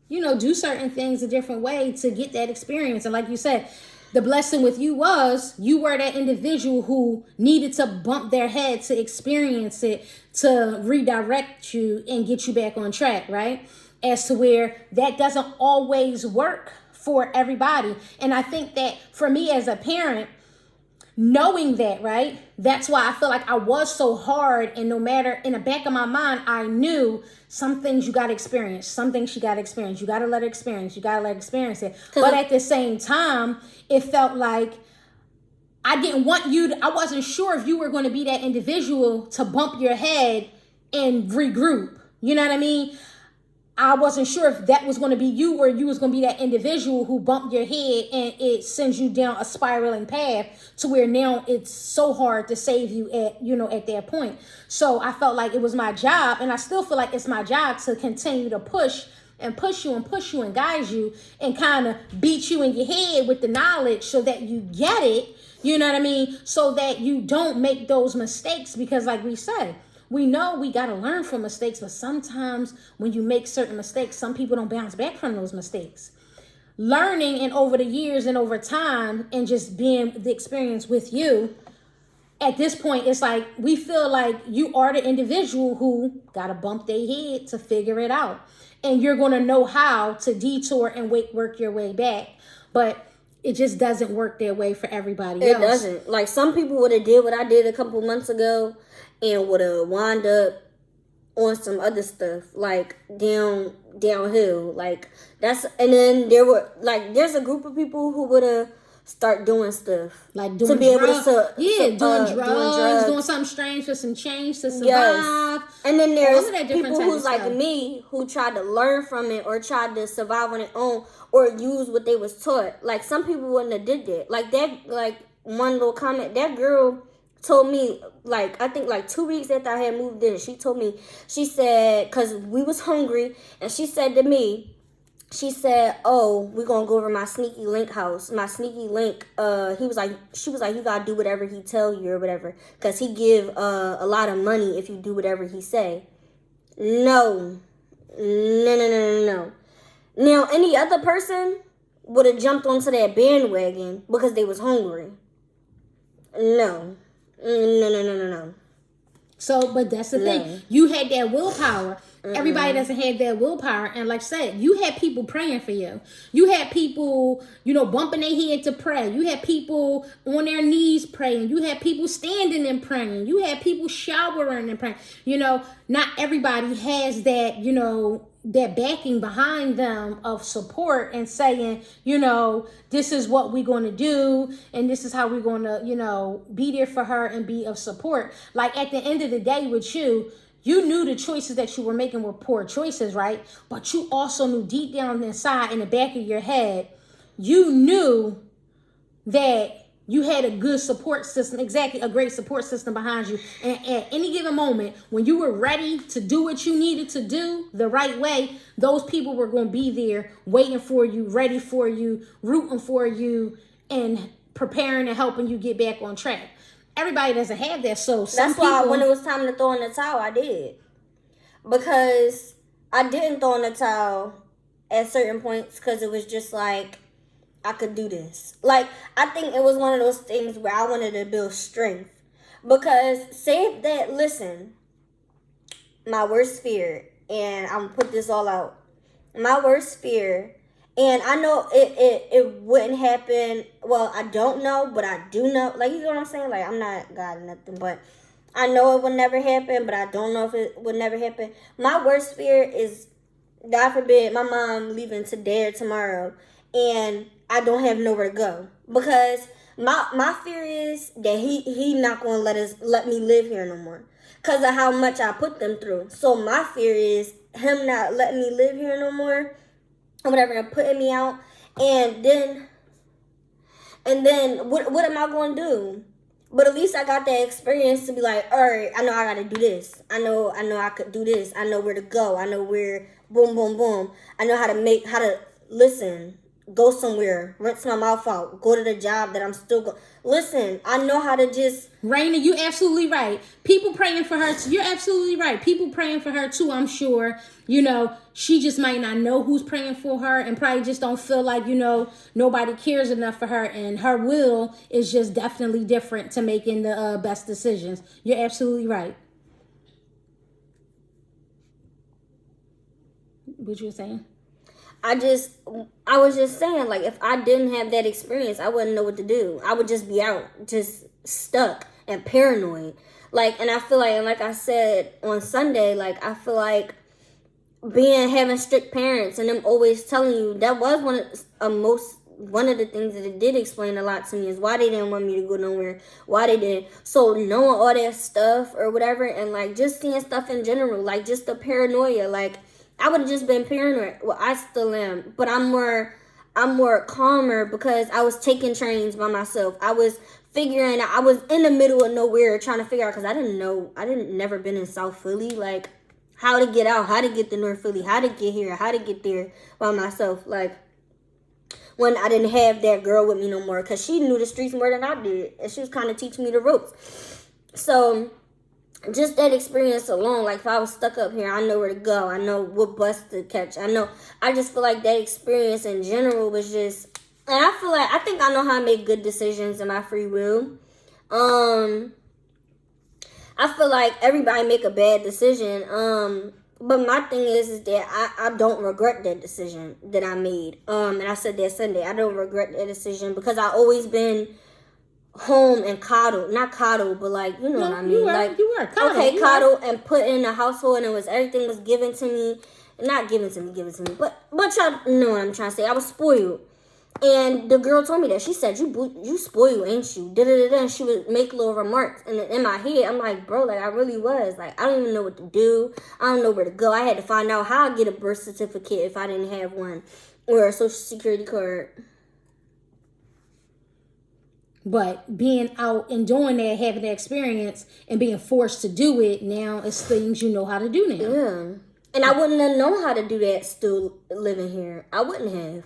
do certain things a different way to get that experience. And like you said, the blessing with you was you were that individual who needed to bump their head to experience it, to redirect you and get you back on track, right? As to where that doesn't always work for everybody. And I think that for me as a parent, knowing that, right? That's why I feel like I was so hard, and no matter, in the back of my mind, I knew some things you got to experience, some things you got to experience. You got to let her experience. You got to let her experience it. But at the same time, it felt like I didn't want you to, I wasn't sure if you were going to be that individual to bump your head and regroup. You know what I mean? I wasn't sure if that was going to be you or you was going to be that individual who bumped your head and it sends you down a spiraling path to where now it's so hard to save you at that point. So I felt like it was my job, and I still feel like it's my job to continue to push and push you and guide you and kind of beat you in your head with the knowledge so that you get it, you know what I mean? So that you don't make those mistakes, because like we said, we know we got to learn from mistakes, but sometimes when you make certain mistakes, some people don't bounce back from those mistakes. Learning and over the years and over time and just being the experience with you, at this point, it's like we feel like you are the individual who got to bump their head to figure it out. And you're going to know how to detour and work your way back. But it just doesn't work that way for everybody else.
It doesn't. Like, some people would have did what I did a couple months ago and would have wound up on some other stuff, like downhill. Like that's, and then there's a group of people who would have start doing stuff
like
to be able to
doing drugs, doing something strange for some change to survive.
Yes. And then there's people who's like
stuff.
me who tried to learn from it or tried to survive on their own or use what they was taught. Like some people wouldn't have did that. Like that, like one little comment, that girl told me, like, I think like 2 weeks after I had moved in, she told me, she said, because we was hungry, and she said to me, she said, oh, we're going to go over my sneaky link house. My sneaky link, she was like, you got to do whatever he tell you or whatever, because he give a lot of money if you do whatever he say. No. No. Now, any other person would have jumped onto that bandwagon because they was hungry. No.
So, but that's the thing. You had that willpower. Everybody doesn't have that willpower. And like I said, you had people praying for you. You had people, bumping their head to pray. You had people on their knees praying. You had people standing and praying. You had people showering and praying. Not everybody has that, that backing behind them of support and saying, this is what we're going to do and this is how we're going to, be there for her and be of support. Like at the end of the day with you knew the choices that you were making were poor choices, right? But you also knew deep down inside in the back of your head, you knew that you had a good support system, exactly, a great support system behind you. And at any given moment, when you were ready to do what you needed to do the right way, those people were going to be there waiting for you, ready for you, rooting for you, and preparing and helping you get back on track. Everybody doesn't have that, so
that's why when it was time to throw in the towel, I did. Because I didn't throw in the towel at certain points because it was just like, I could do this. Like, I think it was one of those things where I wanted to build strength. Because say that, listen, my worst fear, and I'm going to put this all out. My worst fear, and I know it wouldn't happen. Well, I don't know, but I do know. Like, you know what I'm saying? Like, I'm not God or nothing, but I know it would never happen, but I don't know if it would never happen. My worst fear is, God forbid, my mom leaving today or tomorrow, and I don't have nowhere to go. Because my fear is that he not going to let me live here no more. Because of how much I put them through. So my fear is him not letting me live here no more. Or whatever, and putting me out. And then what am I going to do? But at least I got that experience to be like, all right, I know I got to do this. I know I could do this. I know where to go. I know where, boom, boom, boom. I know how to listen, go somewhere, rinse my mouth out, go to the job that I'm still going. Listen, I know how to just.
Raina, you're absolutely right. People praying for her too. You're absolutely right. People praying for her too, I'm sure. She just might not know who's praying for her and probably just don't feel like, nobody cares enough for her. And her will is just definitely different to making the best decisions. You're absolutely right. What you were saying?
I was just saying, like, if I didn't have that experience, I wouldn't know what to do. I would just be out, just stuck and paranoid. Like, and I feel like, and like I said on Sunday, like, I feel like having strict parents and them always telling you, that was one of the things that it did explain a lot to me is why they didn't want me to go nowhere, why they didn't. So knowing all that stuff or whatever, and like just seeing stuff in general, like just the paranoia, like I would have just been paranoid. Well, I still am, but I'm more calmer because I was taking trains by myself. I was figuring out, I was in the middle of nowhere trying to figure out, because I never been in South Philly, like how to get out, how to get to North Philly, how to get here, how to get there by myself. Like when I didn't have that girl with me no more, because she knew the streets more than I did, and she was kind of teaching me the ropes. So just that experience alone, like if I was stuck up here, I know where to go. I know what bus to catch. I just feel like that experience in general was just, and I think I know how to make good decisions in my free will. I feel like everybody make a bad decision. But my thing is that I don't regret that decision that I made. And I said that Sunday. I don't regret that decision because I always been home and coddled, not coddled, but like, you know what I mean,
you were coddled,
okay, coddled and put in a household, and it was everything was given to me, not given to me, but y'all know what I'm trying to say. I was spoiled, and the girl told me that. She said, "You spoiled, ain't you?" Da da da. And she would make little remarks, and in my head, I'm like, bro, like I really was. Like I don't even know what to do. I don't know where to go. I had to find out how I get a birth certificate if I didn't have one, or a social security card.
But being out and doing that, having that experience, and being forced to do it now is things you know how to do now.
Yeah. And I wouldn't have known how to do that still living here. I wouldn't have.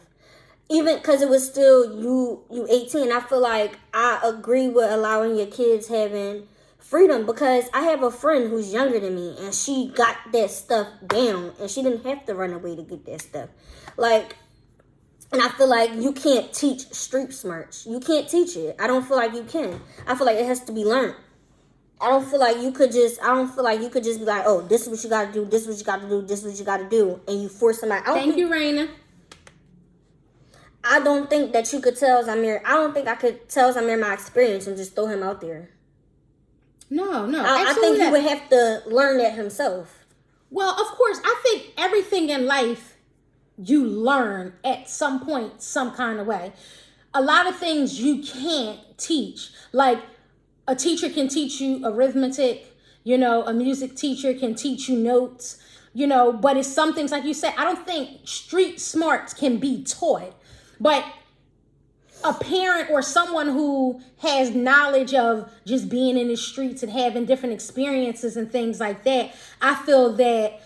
Even because it was still you 18. I feel like I agree with allowing your kids having freedom, because I have a friend who's younger than me, and she got that stuff down, and she didn't have to run away to get that stuff. Like, and I feel like you can't teach street smarts. You can't teach it. I don't feel like you can. I feel like it has to be learned. I don't feel like you could just be like, oh, this is what you gotta do, this is what you gotta do, this is what you gotta do, and you force somebody.
Thank you, Raina.
I don't think that you could tell Zamir. I don't think I could tell Zamir my experience and just throw him out there.
No.
I think he would have to learn that himself.
Well, of course, I think everything in life you learn at some point, some kind of way. A lot of things you can't teach. Like a teacher can teach you arithmetic, a music teacher can teach you notes, but it's some things, like you said, I don't think street smarts can be taught. But a parent or someone who has knowledge of just being in the streets and having different experiences and things like that, I feel that,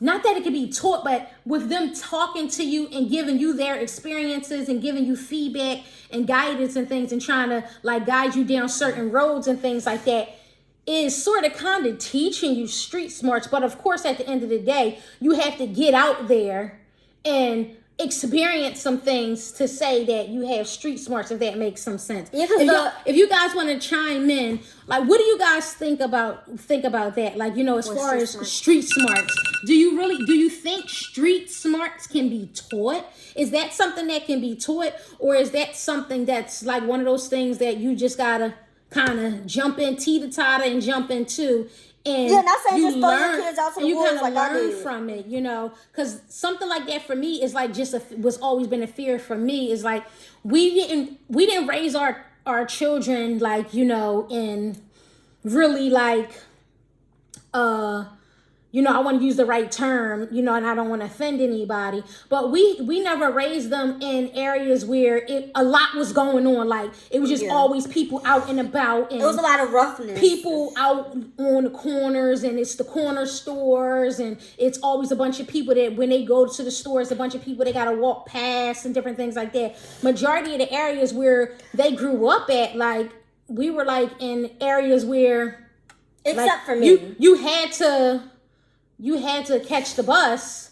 not that it can be taught, but with them talking to you and giving you their experiences and giving you feedback and guidance and things and trying to like guide you down certain roads and things like that is sort of kind of teaching you street smarts. But of course, at the end of the day, you have to get out there and experience some things to say that you have street smarts, if that makes some sense. Yeah, if you guys want to chime in, like, what do you guys think about that? Like, as far as street smarts, do you think street smarts can be taught? Is that something that can be taught, or is that something that's like one of those things that you just gotta kind of jump in, teeter-totter and jump into? And
not saying just throw your kids out to the wolves like I did.
You kind of learn from it, because something like that for me is like was always been a fear for me. Is like we didn't raise our children like in really like I want to use the right term, and I don't want to offend anybody, but we never raised them in areas where a lot was going on. Like, it was just always people out and about. And
it was a lot of roughness.
People out on the corners, and it's the corner stores, and it's always a bunch of people that when they go to the stores, a bunch of people they got to walk past and different things like that. Majority of the areas where they grew up at, like, we were like in areas where,
except
like,
for me,
you had to catch the bus,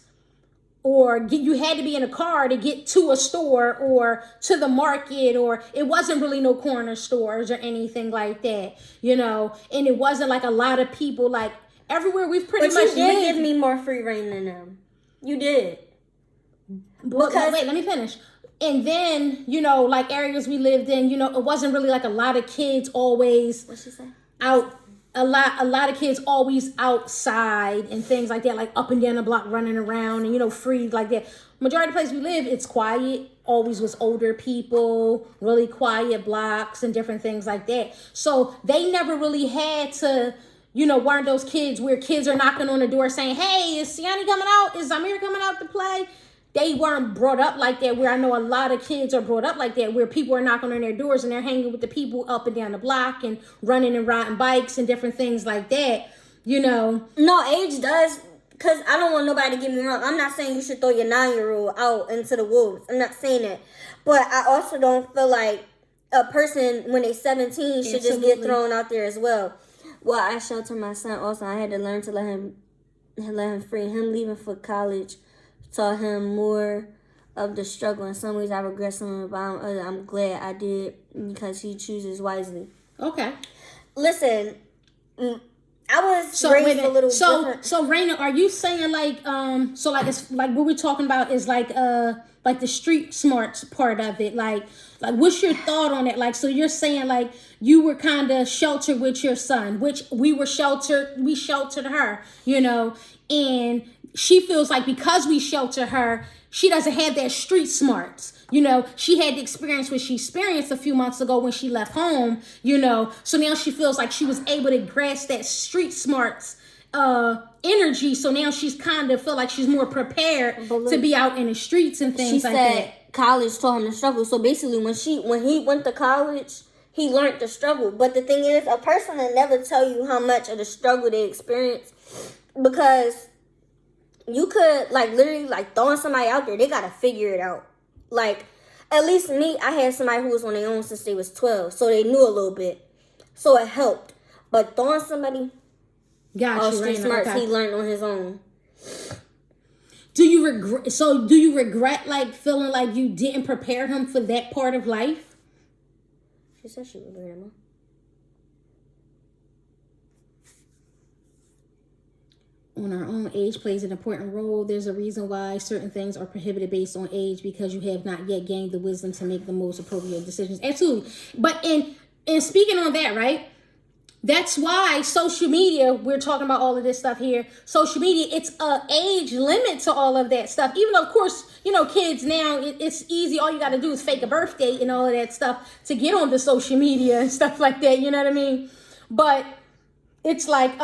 or you had to be in a car to get to a store or to the market, or it wasn't really no corner stores or anything like that, and it wasn't like a lot of people, like everywhere we've pretty much
lived. You did give me more free reign than them. You did.
Because wait, let me finish. And then, like areas we lived in, it wasn't really like a lot of kids always out. A lot of kids always outside and things like that, like up and down the block running around and, free like that. Majority of the place we live, it's quiet. Always was older people, really quiet blocks and different things like that. So they never really had to, weren't those kids where kids are knocking on the door saying, hey, is Siani coming out? Is Zamir coming out to play? They weren't brought up like that, where I know a lot of kids are brought up like that, where people are knocking on their doors and they're hanging with the people up and down the block and running and riding bikes and different things like that,
No, age does, because I don't want nobody to get me wrong. I'm not saying you should throw your 9-year-old out into the wolves. I'm not saying that. But I also don't feel like a person, when they're 17, should just get thrown out there as well. Well, I shelter my son also. I had to learn to let him free. Him leaving for college taught him more of the struggle. In some ways, I regret some of it, but I'm glad I did, because he chooses wisely.
Okay.
Listen, I was raised a little different.
So Raina, are you saying like, so like it's like what we're talking about is like like the street smarts part of it. Like what's your thought on it? Like, so you're saying like you were kind of sheltered with your son, which we sheltered her, and she feels like because we shelter her, she doesn't have that street smarts. She had the experience what she experienced a few months ago when she left home, so now she feels like she was able to grasp that street smarts energy. So now she's kind of feel like she's more prepared to be out in the streets and things like that. She said
college taught him to struggle. So basically when he went to college, he learned to struggle. But the thing is, a person will never tell you how much of the struggle they experience, because you could literally throwing somebody out there, they gotta figure it out. Like, at least me, I had somebody who was on their own since they was 12, so they knew a little bit, so it helped. But throwing somebody, street smarts, he learned on his own.
Do you regret feeling like you didn't prepare him for that part of life?
She said she would, Grandma.
On our own, age plays an important role. There's a reason why certain things are prohibited based on age, because you have not yet gained the wisdom to make the most appropriate decisions. Absolutely. But in speaking on that, right? That's why social media, we're talking about all of this stuff here. Social media, it's an age limit to all of that stuff. Even though, of course, kids now, it's easy. All you got to do is fake a birthday and all of that stuff to get on the social media and stuff like that. You know what I mean? But it's like,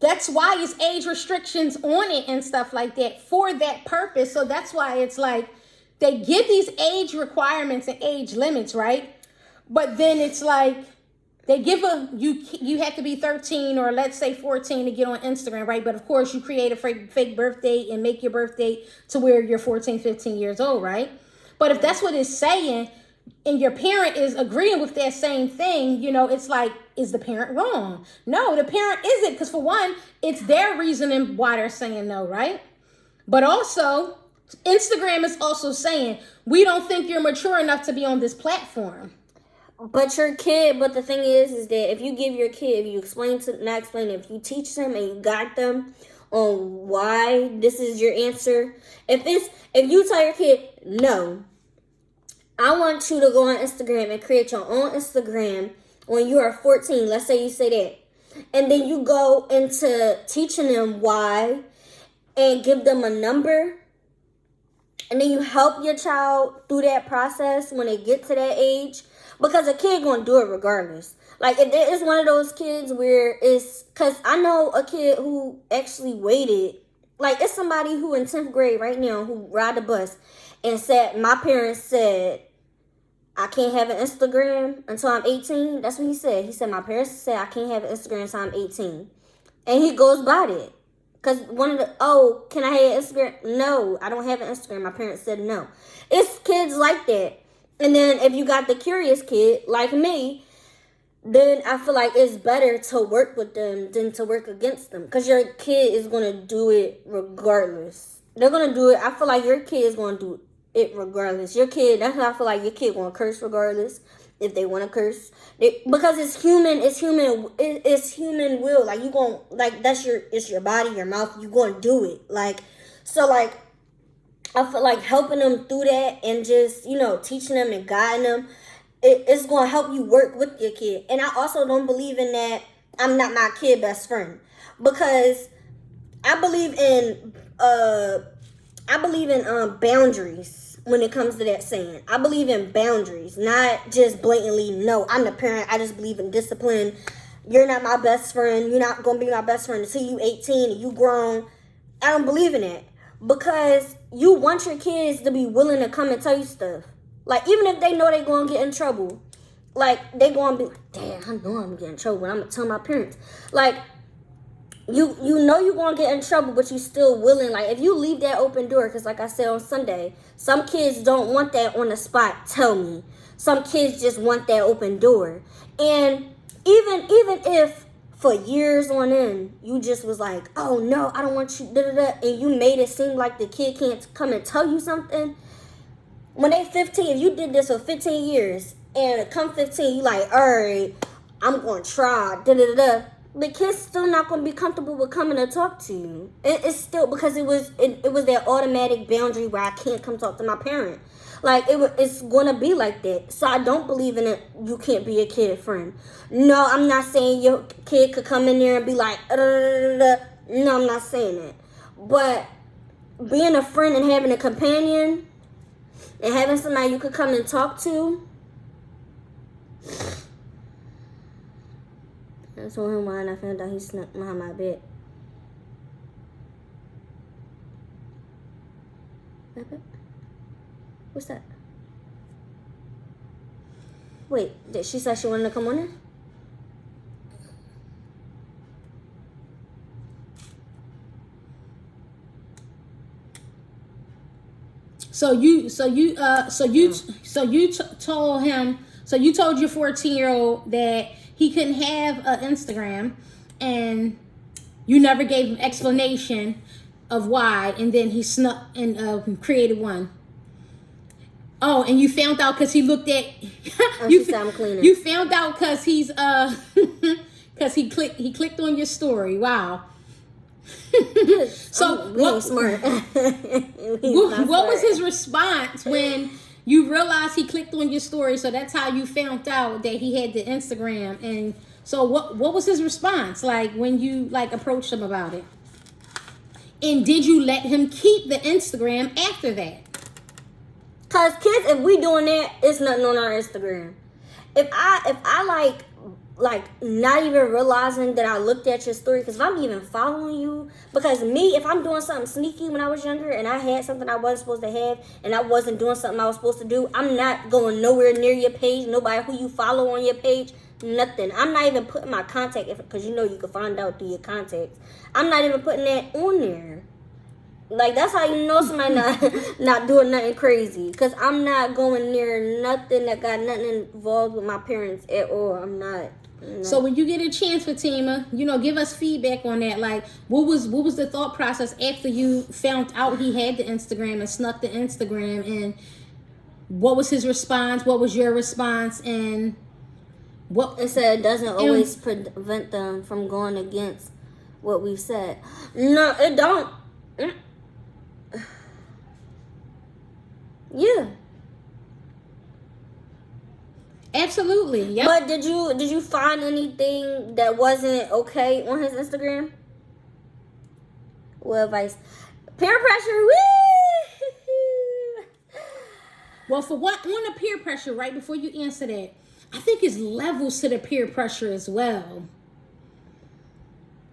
that's why it's age restrictions on it and stuff like that for that purpose. So that's why it's like they give these age requirements and age limits, right? But then it's like they give you have to be 13 or let's say 14 to get on Instagram, right? But of course you create a fake birthday and make your birthday to where you're 14, 15 years old, right? But if that's what it's saying and your parent is agreeing with that same thing, it's like, is the parent wrong? No, the parent isn't, because for one, it's their reasoning why they're saying no, right? But also, Instagram is also saying, we don't think you're mature enough to be on this platform.
But the thing is that if you give your kid, if you teach them and you guide them on why this is your answer, if you tell your kid, no, I want you to go on Instagram and create your own Instagram when you are 14, let's say you say that, and then you go into teaching them why and give them a number, and then you help your child through that process when they get to that age, because a kid gonna do it regardless. Like, if there is one of those kids where it's, because I know a kid who actually waited, like, it's somebody who in 10th grade right now who ride the bus and said, my parents said, I can't have an Instagram until I'm 18. That's what he said. He said, my parents said I can't have an Instagram until I'm 18. And he goes by that. Because can I have an Instagram? No, I don't have an Instagram. My parents said no. It's kids like that. And then if you got the curious kid, like me, then I feel like it's better to work with them than to work against them. Because your kid is going to do it regardless. They're going to do it. I feel like your kid is going to do it regardless. Your kid, that's how I feel like your kid going to curse regardless. If they want to curse, because it's human will. Like, you going, like, it's your body, your mouth, you going to do it. Like, so, like, I feel like helping them through that and just, teaching them and guiding them, it's going to help you work with your kid. And I also don't believe in that I'm not my kid best friend, because I believe in boundaries. When it comes to that saying, I believe in boundaries, not just blatantly, no, I'm the parent, I just believe in discipline. You're not my best friend. You're not going to be my best friend until you 18 and you grown. I don't believe in it, because you want your kids to be willing to come and tell you stuff. Like, even if they know they're going to get in trouble, like, they going to be like, damn, I know I'm getting in trouble, but I'm going to tell my parents. Like, you know you're going to get in trouble, but you still willing. Like, if you leave that open door, because like I said on Sunday, some kids don't want that on the spot, tell me. Some kids just want that open door. And even if for years on end, you just was like, oh no, I don't want you, da-da-da, and you made it seem like the kid can't come and tell you something. When they 15, if you did this for 15 years, and come 15, you like, all right, I'm going to try, da-da-da-da. the kid's still not going to be comfortable with coming to talk to you. It's still because it was that automatic boundary where I can't come talk to my parent. Like, it's going to be like that. So I don't believe in it. You can't be a kid friend. No, I'm not saying your kid could come in there and be like, no, I'm not saying that. But being a friend and having a companion and having somebody you could come and talk to, I told him why, and I found out he snuck behind my bed. What's that? Wait, did she say she wanted to come on there?
So you told him. So you told your 14-year-old that he couldn't have an Instagram, and you never gave him explanation of why, and then he snuck and created one. Oh, and you found out because he looked at
you. Said I'm cleaning.
You found out because he's because he clicked on your story. Wow. So
what smart.
What was his response when you realized he clicked on your story? So that's how you found out that he had the Instagram. And so what was his response like when you approached him about it? And did you let him keep the Instagram after that?
Cause kids, if we doing that, it's nothing on our Instagram. If I like not even realizing that I looked at your story, because if I'm even following you, because me, if I'm doing something sneaky when I was younger and I had something I wasn't supposed to have and I wasn't doing something I was supposed to do, I'm not going nowhere near your page, nobody who you follow on your page, nothing. I'm not even putting my contact, because you know you can find out through your contacts. I'm not even putting that on there. Like, that's how you know somebody not doing nothing crazy. Because I'm not going near nothing that got nothing involved with my parents at all. I'm not. No.
So when you get a chance, Fatima, give us feedback on that. Like, what was the thought process after you found out he had the Instagram and snuck the Instagram? And what was his response? What was your response? And what?
It said it doesn't always prevent them from going against what we've said. No, it don't. Yeah.
Absolutely. Yep.
But did you find anything that wasn't okay on his Instagram? Well, advice. Peer pressure. Woo!
Well, for what on the peer pressure, right before you answer that, I think it's levels to the peer pressure as well.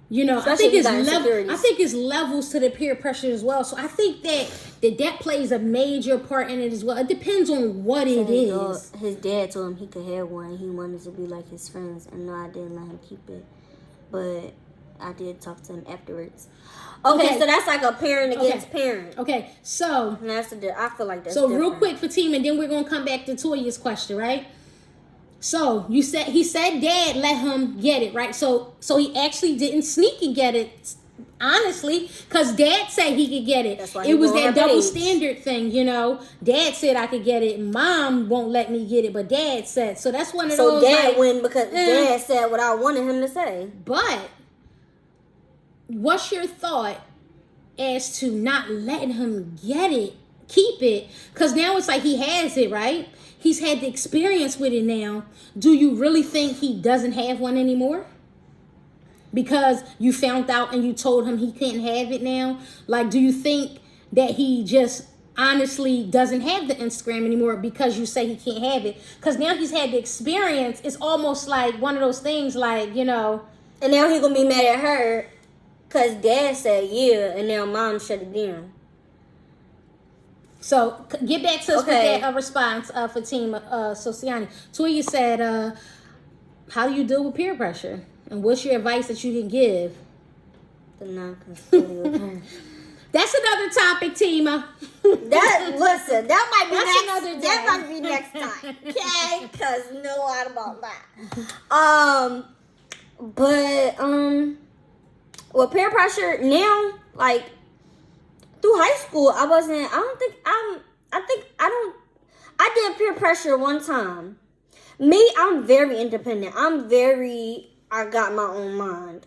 I think it's levels to the peer pressure as well. So I think that plays a major part in it as well. It depends on what it is.
His dad told him he could have one. He wanted to be like his friends, and no, I didn't let him keep it. But I did talk to him afterwards. Okay, so that's like a parent against parent.
Okay, so
I feel like that's
so
different.
Real quick, Fatima, and then we're gonna come back to Toya's question, right? So he said dad let him get it, right? So he actually didn't sneak and get it, honestly, because dad said he could get it. It was that double standard thing, Dad said I could get it, mom won't let me get it, but dad said. So that's one of those.
So dad win because dad said what I wanted him to say.
But what's your thought as to not letting him get it, keep it? Because now it's like he has it, right? He's had the experience with it now. Do you really think he doesn't have one anymore? Because you found out and you told him he can't have it now? Like, do you think that he just honestly doesn't have the Instagram anymore because you say he can't have it? Because now he's had the experience. It's almost like one of those things like,
And now he's going to be mad at her because dad said yeah, and now mom shut it down.
So get back to us with that response, Fatima. Siani. Toya said, how do you deal with peer pressure? And what's your advice that you can give?
The non-custodial parent.
That's another topic, Tima.
That might be next.
Another day.
That might be next time. Okay? Because I know a lot about that. With peer pressure now, like, through high school, I did peer pressure one time. Me, I'm very independent. I I got my own mind.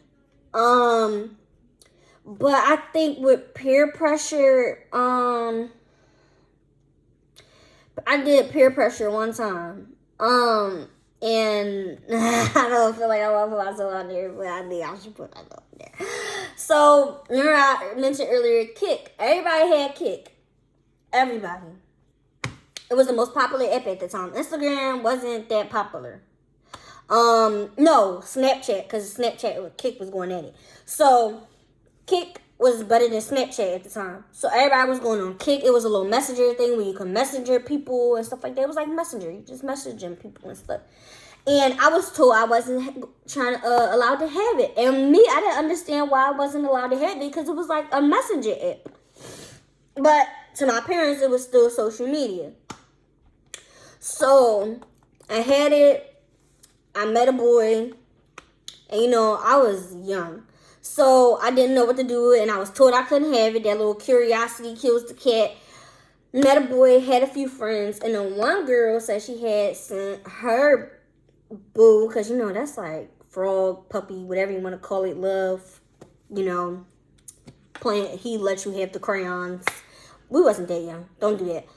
But I think with peer pressure, I did peer pressure one time. And I don't feel like I want to put myself out there, but I think I should put myself out there. So, remember I mentioned earlier, Kick. Everybody had Kick. Everybody. It was the most popular app at the time. Instagram wasn't that popular. No, Snapchat, because Snapchat, Kick was going at it. So, Kick was better than Snapchat at the time. So everybody was going on Kick. It was a little messenger thing where you can messenger people and stuff like that. It was like Messenger. You just messaging people and stuff. And I was told I wasn't allowed to have it. And me, I didn't understand why I wasn't allowed to have it because it was like a messenger app. But to my parents, it was still social media. So I had it. I met a boy. And, I was young. So I didn't know what to do, and I was told I couldn't have it. That little curiosity kills the cat. Met a boy, had a few friends, and then one girl said she had sent her boo, because, that's like frog, puppy, whatever you want to call it, love, playing, he let you have the crayons. We wasn't that young. Don't do that.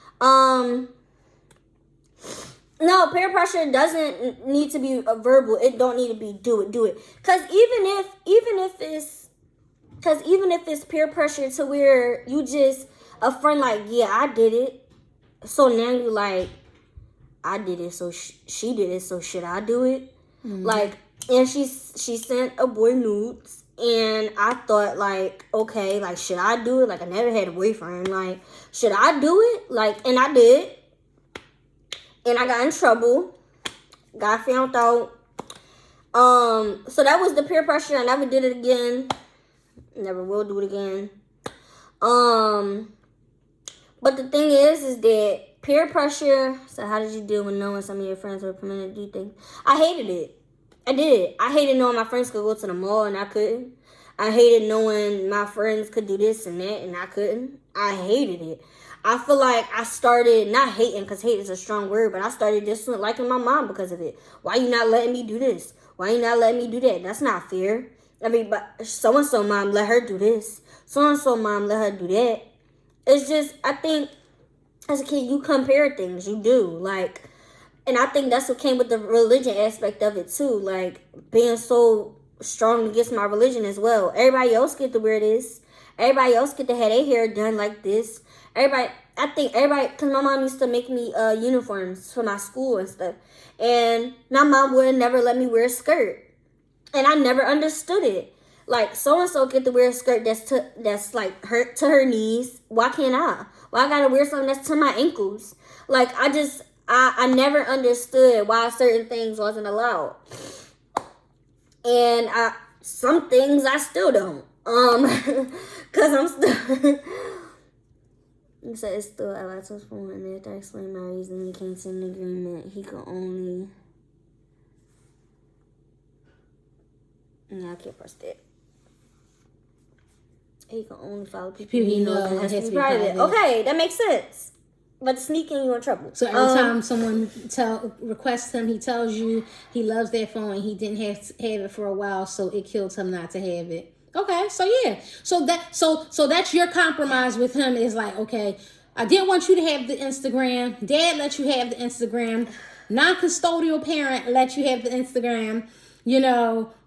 No, peer pressure doesn't need to be a verbal. It don't need to be do it. Cause even if it's peer pressure to where you just a friend like, yeah, I did it. So now you like, I did it, so she did it, so should I do it? Mm-hmm. Like, and she sent a boy nudes, and I thought like, okay, like should I do it? Like I never had a boyfriend. Like should I do it? Like, and I did. And I got in trouble. Got found out. So that was the peer pressure. I never did it again. Never will do it again. But the thing is that peer pressure. So how did you deal with knowing some of your friends were permitted to do things? I hated it. I did. I hated knowing my friends could go to the mall and I couldn't. I hated knowing my friends could do this and that and I couldn't. I hated it. I feel like I started, not hating, because hate is a strong word, but I started just liking my mom because of it. Why you not letting me do this? Why you not letting me do that? That's not fair. I mean, but so-and-so mom, let her do this. So-and-so mom, let her do that. It's just, I think, as a kid, you compare things. You do. Like, and I think that's what came with the religion aspect of it, too. Like, being so strong against my religion as well. Everybody else get to wear this. Everybody else get to have their hair done like this. I think everybody, because my mom used to make me uniforms for my school and stuff. And my mom would never let me wear a skirt. And I never understood it. Like, so-and-so get to wear a skirt that's like to her knees. Why can't I? Why I gotta wear something that's to my ankles? Like, I never understood why certain things wasn't allowed. And some things I still don't. Because I'm still... He said it's still a lot to explain, and after I explained my reason, he came to an agreement. He could only... Yeah, I can't press that. He can only follow people he knows and has to be private. Okay, that makes sense. But sneaking, you in trouble.
So every time someone requests him, he tells you he loves that phone and he didn't have it for a while, so it killed him not to have it. Okay, so yeah. So that's your compromise with him is like, okay, I didn't want you to have the Instagram. Dad let you have the Instagram. Non-custodial parent let you have the Instagram,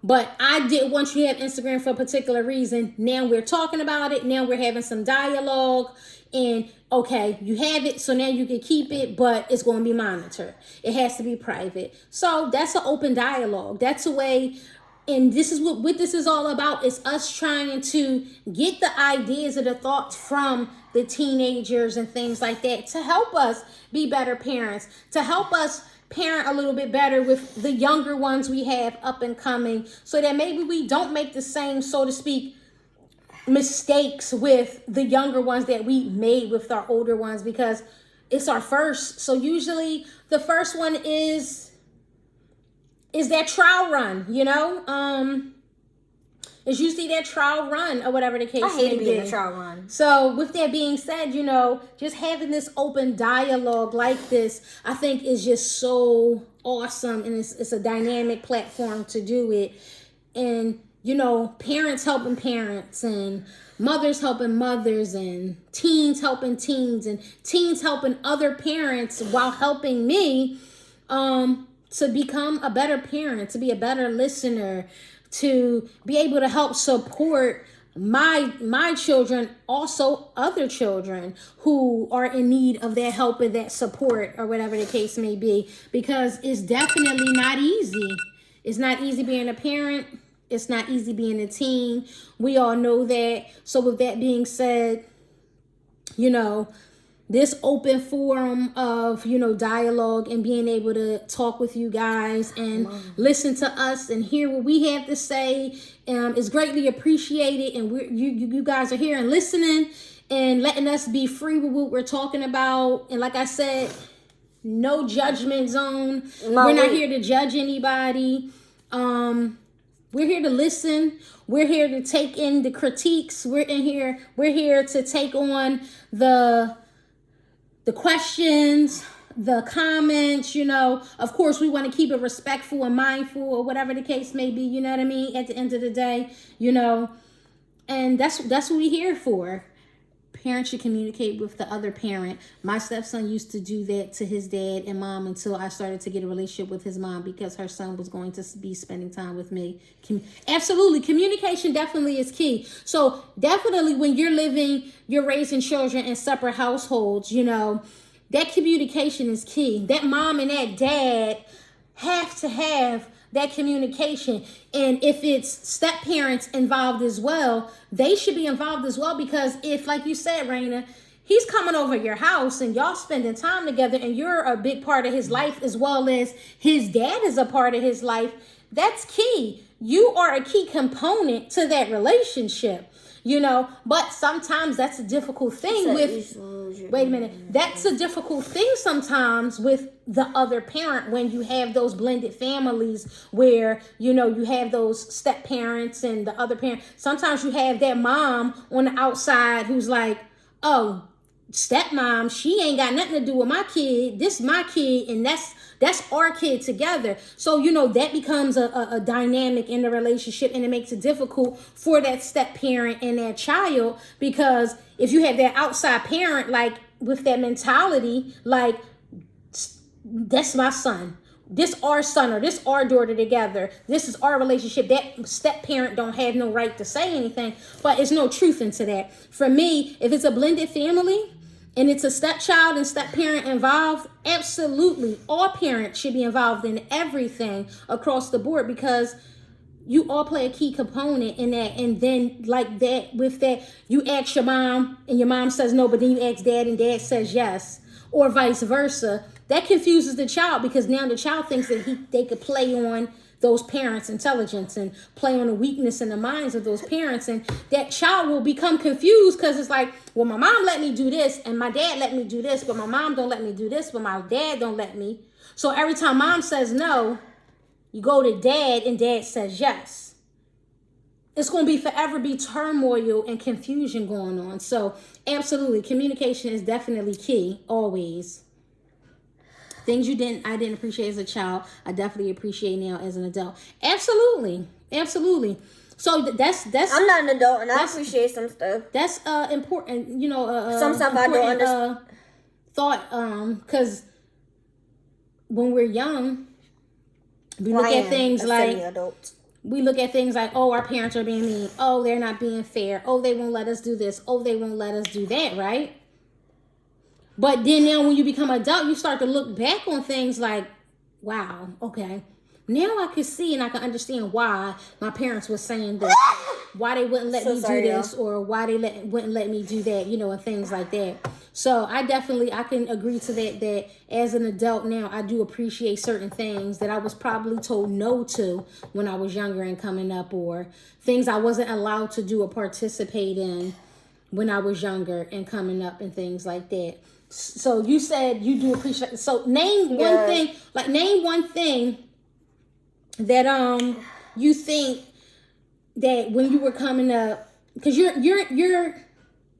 but I didn't want you to have Instagram for a particular reason. Now we're talking about it. Now we're having some dialogue and okay, you have it, so now you can keep it, but it's going to be monitored. It has to be private. So that's an open dialogue. That's a way. And this is what this is all about, is us trying to get the ideas or the thoughts from the teenagers and things like that to help us be better parents, to help us parent a little bit better with the younger ones we have up and coming, so that maybe we don't make the same, so to speak, mistakes with the younger ones that we made with our older ones, because it's our first. So usually the first one is that trial run, It's usually that trial run or whatever the case may be.
I hate being a trial run.
So with that being said, just having this open dialogue like this, I think is just so awesome, and it's a dynamic platform to do it. And parents helping parents, and mothers helping mothers, and teens helping teens, and teens helping other parents while helping me to become a better parent, to be a better listener, to be able to help support my children, also other children who are in need of that help and that support or whatever the case may be, because it's definitely not easy. It's not easy being a parent. It's not easy being a teen. We all know that. So with that being said, this open forum of, dialogue and being able to talk with you guys and listen to us and hear what we have to say is greatly appreciated. And you guys are here and listening and letting us be free with what we're talking about. And like I said, no judgment zone. We're not here to judge anybody. We're here to listen. We're here to take in the critiques. We're here to take on the questions, the comments, Of course, we want to keep it respectful and mindful or whatever the case may be, you know what I mean? At the end of the day, and that's what we're here for. Parents should communicate with the other parent. My stepson used to do that to his dad and mom until I started to get a relationship with his mom, because her son was going to be spending time with me. Absolutely. Communication definitely is key. So definitely when you're raising children in separate households, that communication is key. That mom and that dad have to have that communication. And if it's step parents involved as well, they should be involved as well, because if, like you said, Raina, he's coming over your house and y'all spending time together and you're a big part of his life as well as his dad is a part of his life, that's key. You are a key component to that relationship. But sometimes that's a difficult thing that's a difficult thing sometimes with the other parent when you have those blended families where, you have those step parents and the other parent. Sometimes you have that mom on the outside who's like, oh, stepmom, she ain't got nothing to do with my kid. This is my kid, and that's our kid together. So, that becomes a dynamic in the relationship, and it makes it difficult for that step parent and that child, because if you have that outside parent, like with that mentality, like, that's my son, this our son, or this our daughter together, this is our relationship, that step parent don't have no right to say anything. But it's no truth into that. For me, if it's a blended family and it's a stepchild and step parent involved, absolutely all parents should be involved in everything across the board, because you all play a key component in that. And then like that, with that, you ask your mom and your mom says no, but then you ask dad and dad says yes, or vice versa. That confuses the child, because now the child thinks that they could play on those parents' intelligence and play on the weakness in the minds of those parents. And that child will become confused, because it's like, well, my mom let me do this and my dad let me do this, but my mom don't let me do this, but my dad don't let me. So every time mom says no, you go to dad and dad says yes. It's going to forever be turmoil and confusion going on. So absolutely, communication is definitely key, always. Things I didn't appreciate as a child, I definitely appreciate now as an adult. Absolutely. So that's
I'm not an adult and I appreciate some stuff.
That's important,
some stuff I don't understand.
Thought, because when we're young, we look at things like, oh, our parents are being mean. Oh, they're not being fair. Oh, they won't let us do this. Oh, they won't let us do that, right? But then now when you become adult, you start to look back on things like, wow, okay. Now I can see and I can understand why my parents were saying this, why they wouldn't let me do this, or why they wouldn't let me do that, and things like that. So I can agree to that as an adult now, I do appreciate certain things that I was probably told no to when I was younger and coming up, or things I wasn't allowed to do or participate in when I was younger and coming up and things like that. So you said you do appreciate. So name one thing that you think that when you were coming up, because you're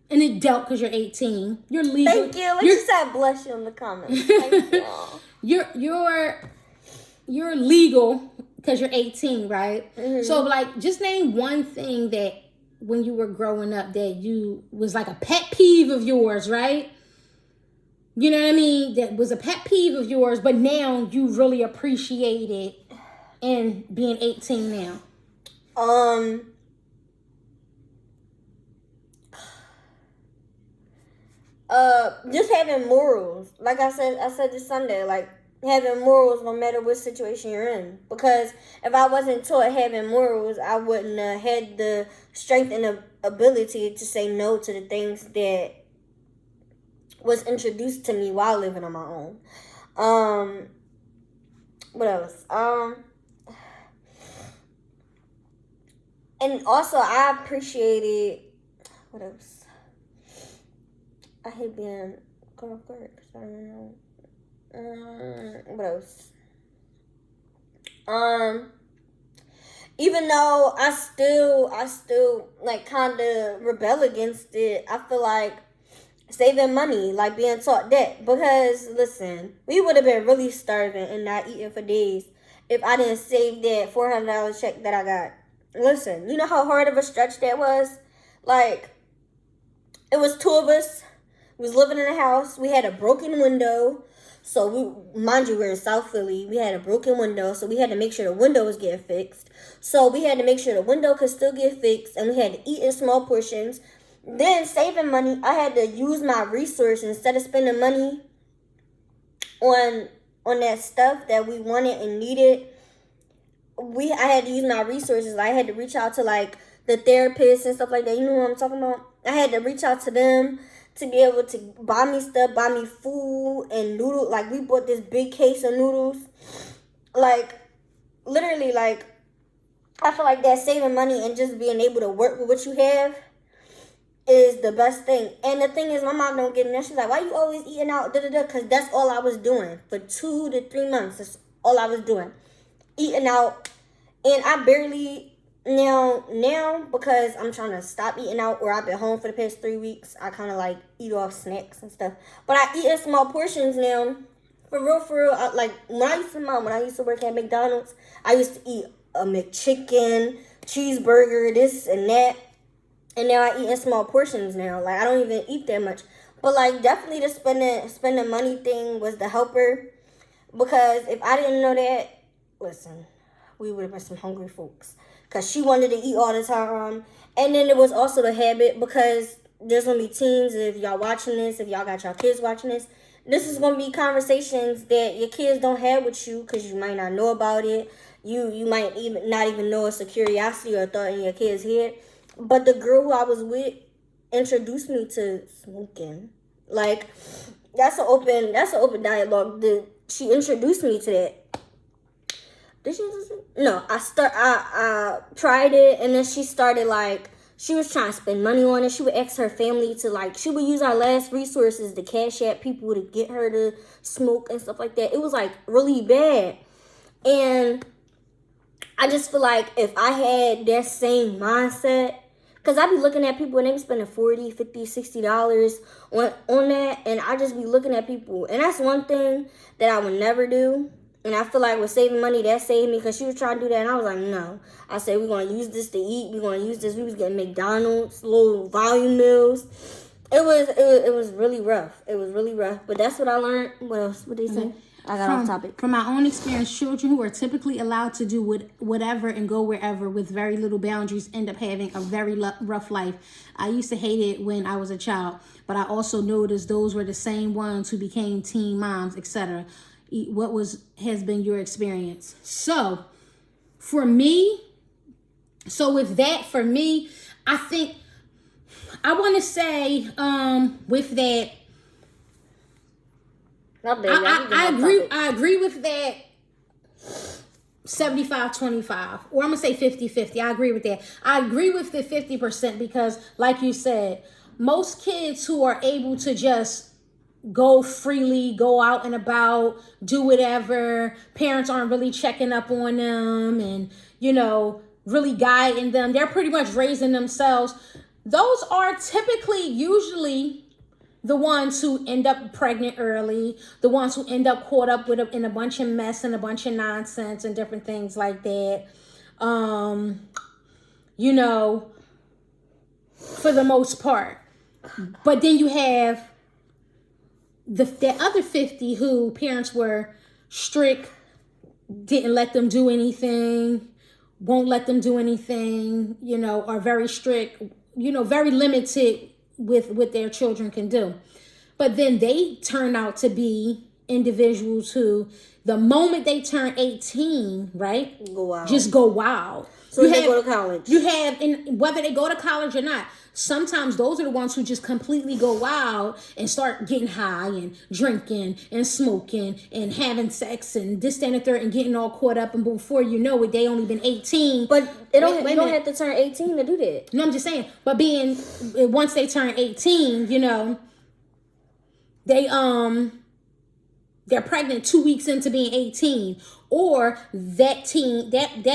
an adult because you're 18. You're legal.
Thank you. Like you said, bless you in the comments. Thank you.
You're legal because you're 18, right? Mm-hmm. So like, just name one thing that when you were growing up that you was like a pet peeve of yours, right? You know what I mean? That was a pet peeve of yours, but now you really appreciate it in being 18 now.
Just having morals. Like I said this Sunday, like having morals no matter what situation you're in. Because if I wasn't taught having morals, I wouldn't have had the strength and the ability to say no to the things that was introduced to me while living on my own. What else? And also I appreciated, what else? I hate being called clerk, so I don't know. What else? Even though I still like kind of rebel against it, I feel like saving money, like being taught that. Because listen, we would have been really starving and not eating for days if I didn't save that $400 check that I got. Listen, you know how hard of a stretch that was? Like, it was two of us. We was living in a house. We had a broken window. So, mind you, we're in South Philly. We had a broken window. So, we had to make sure the window was getting fixed. So, we had to make sure the window could still get fixed. And we had to eat in small portions. Then, saving money, I had to use my resources instead of spending money on that stuff that we wanted and needed. I had to use my resources. I had to reach out to, like, the therapists and stuff like that. You know what I'm talking about? I had to reach out to them to be able to buy me stuff, buy me food and noodles. Like, we bought this big case of noodles. Like, literally, like, I feel like that saving money and just being able to work with what you have is the best thing. And the thing is, my mom don't get in there. She's like, why you always eating out? Because that's all I was doing. For 2 to 3 months, that's all I was doing. Eating out. And I barely... Now, because I'm trying to stop eating out, or I've been home for the past 3 weeks, I kind of like eat off snacks and stuff. But I eat in small portions now. For real. Like, when I used to work at McDonald's, I used to eat a McChicken, cheeseburger, this and that. And now I eat in small portions now. Like, I don't even eat that much. But, like, definitely the spending money thing was the helper. Because if I didn't know that, listen, we would have been some hungry folks. Because she wanted to eat all the time. And then there was also the habit, because there's going to be teens, if y'all watching this, if y'all got y'all kids watching this is going to be conversations that your kids don't have with you because you might not know about it. You might even not even know it's a curiosity or a thought in your kid's head. But the girl who I was with introduced me to smoking. Like, that's an open dialogue. She introduced me to that. Did she listen? No, I tried it, and then she started, like, she was trying to spend money on it. She would ask her family to, like, she would use our last resources to cash out people to get her to smoke and stuff like that. It was, like, really bad. And I just feel like if I had that same mindset, because I be looking at people and they be spending $40, $50, $60 on that, and I just be looking at people. And that's one thing that I would never do. And I feel like with saving money, that saved me, because she was trying to do that. And I was like, no. I said, we're going to use this to eat. We're going to use this. We was getting McDonald's, little volume meals. It was really rough. It was really rough. But that's what I learned. What else? What they say? I got off topic.
From my own experience, children who are typically allowed to do whatever and go wherever with very little boundaries end up having a very rough life. I used to hate it when I was a child. But I also noticed those were the same ones who became teen moms, etc. What has been your experience? So with that, for me, I think I want to say with that, I agree with that 75-25, or I'm gonna say 50-50. I agree with that. I agree with the 50% because, like you said, most kids who are able to just go freely, go out and about, do whatever. Parents aren't really checking up on them, and really guiding them. They're pretty much raising themselves. Those are typically, usually, the ones who end up pregnant early, the ones who end up caught up in a bunch of mess and a bunch of nonsense and different things like that. You know, for the most part. But then you have the other 50 who parents were strict, didn't let them do anything, won't let them do anything, you know, are very strict, you know, very limited with what their children can do. But then they turn out to be individuals who, the moment they turn 18, right?
Go wild.
Just go wild.
So they go to college.
You have, and whether they go to college or not, sometimes those are the ones who just completely go wild and start getting high and drinking and smoking and having sex and this, that, and the third and getting all caught up. And before you know it, they only been 18.
But you don't have to turn 18 to do that.
No, I'm just saying. But once they turn 18, you know, they're pregnant 2 weeks into being 18, or that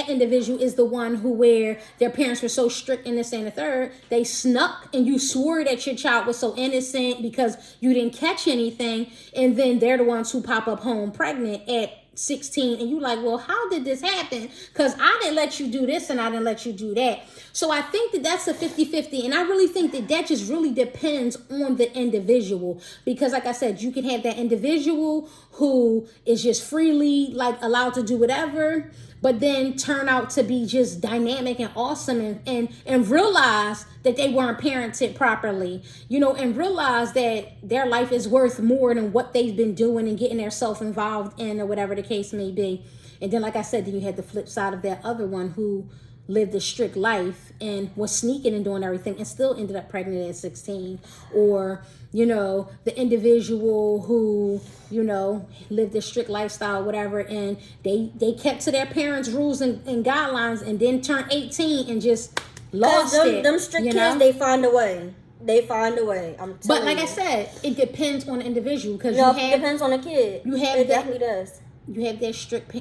individual is the one who, where their parents were so strict in this and the third, they snuck and you swore that your child was so innocent because you didn't catch anything, and then they're the ones who pop up home pregnant at 16, and you like, well, how did this happen? Because I didn't let you do this and I didn't let you do that. So I think that that's a 50-50, and I really think that just really depends on the individual, because like I said, you can have that individual who is just freely like allowed to do whatever, but then turn out to be just dynamic and awesome, and realize that they weren't parented properly, you know, and realize that their life is worth more than what they've been doing and getting themselves involved in, or whatever the case may be. And then, like I said, then you had the flip side of that other one who lived a strict life and was sneaking and doing everything and still ended up pregnant at 16. Or, you know, the individual who, you know, lived a strict lifestyle, whatever, and they kept to their parents' rules and guidelines, and then turned 18 and just lost it.
Them strict kids, know? They find a way. They find a way.
But like I said, it depends on the individual, because
it depends on the kid. It definitely does.
You have that strict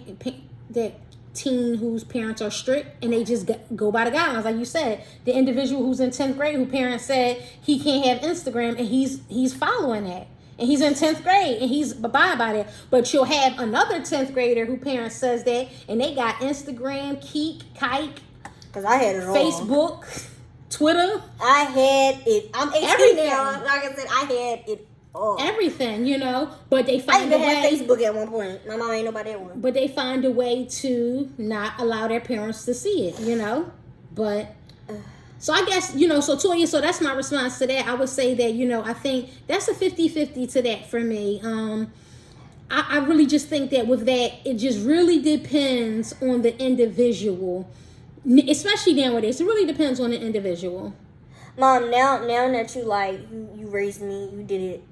that teen whose parents are strict and they just go by the guidelines. Like you said, the individual who's in 10th grade who parents said he can't have Instagram, and he's following that. And he's in 10th grade and he's abide by that. But you'll have another 10th grader who parents says that, and they got Instagram, Kike,
because I had it all.
Facebook, Twitter.
I had it. I'm 18 now. Like I said, I had it all.
Everything, you know. But they find
I even had Facebook at one point. My mom ain't nobody at one.
But they find a way to not allow their parents to see it, you know. But so I guess, you know, so Toya, so that's my response to that. I would say that, you know, I think that's a 50-50 to that for me. I really just think that with that, it just really depends on the individual. Especially nowadays, it really depends on the individual.
Mom, now that you like you raised me, you did it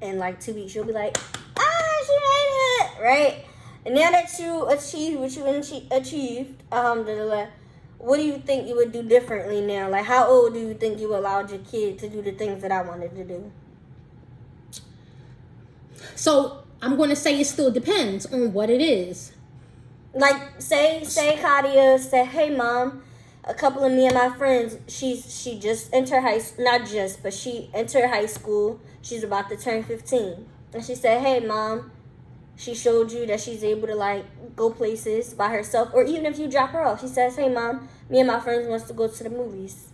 in like 2 weeks, you'll be like, she made it, right? And now that you achieved what you achieved, what do you think you would do differently now? Like, how old do you think you allowed your kid to do the things that I wanted to do?
So I'm going to say it still depends on what it is.
Like, say Kadia said, hey, Mom, a couple of me and my friends, she just entered she entered high school. She's about to turn 15. And she said, hey, Mom, she showed you that she's able to, like, go places by herself. Or even if you drop her off, she says, hey, Mom, me and my friends wants to go to the movies.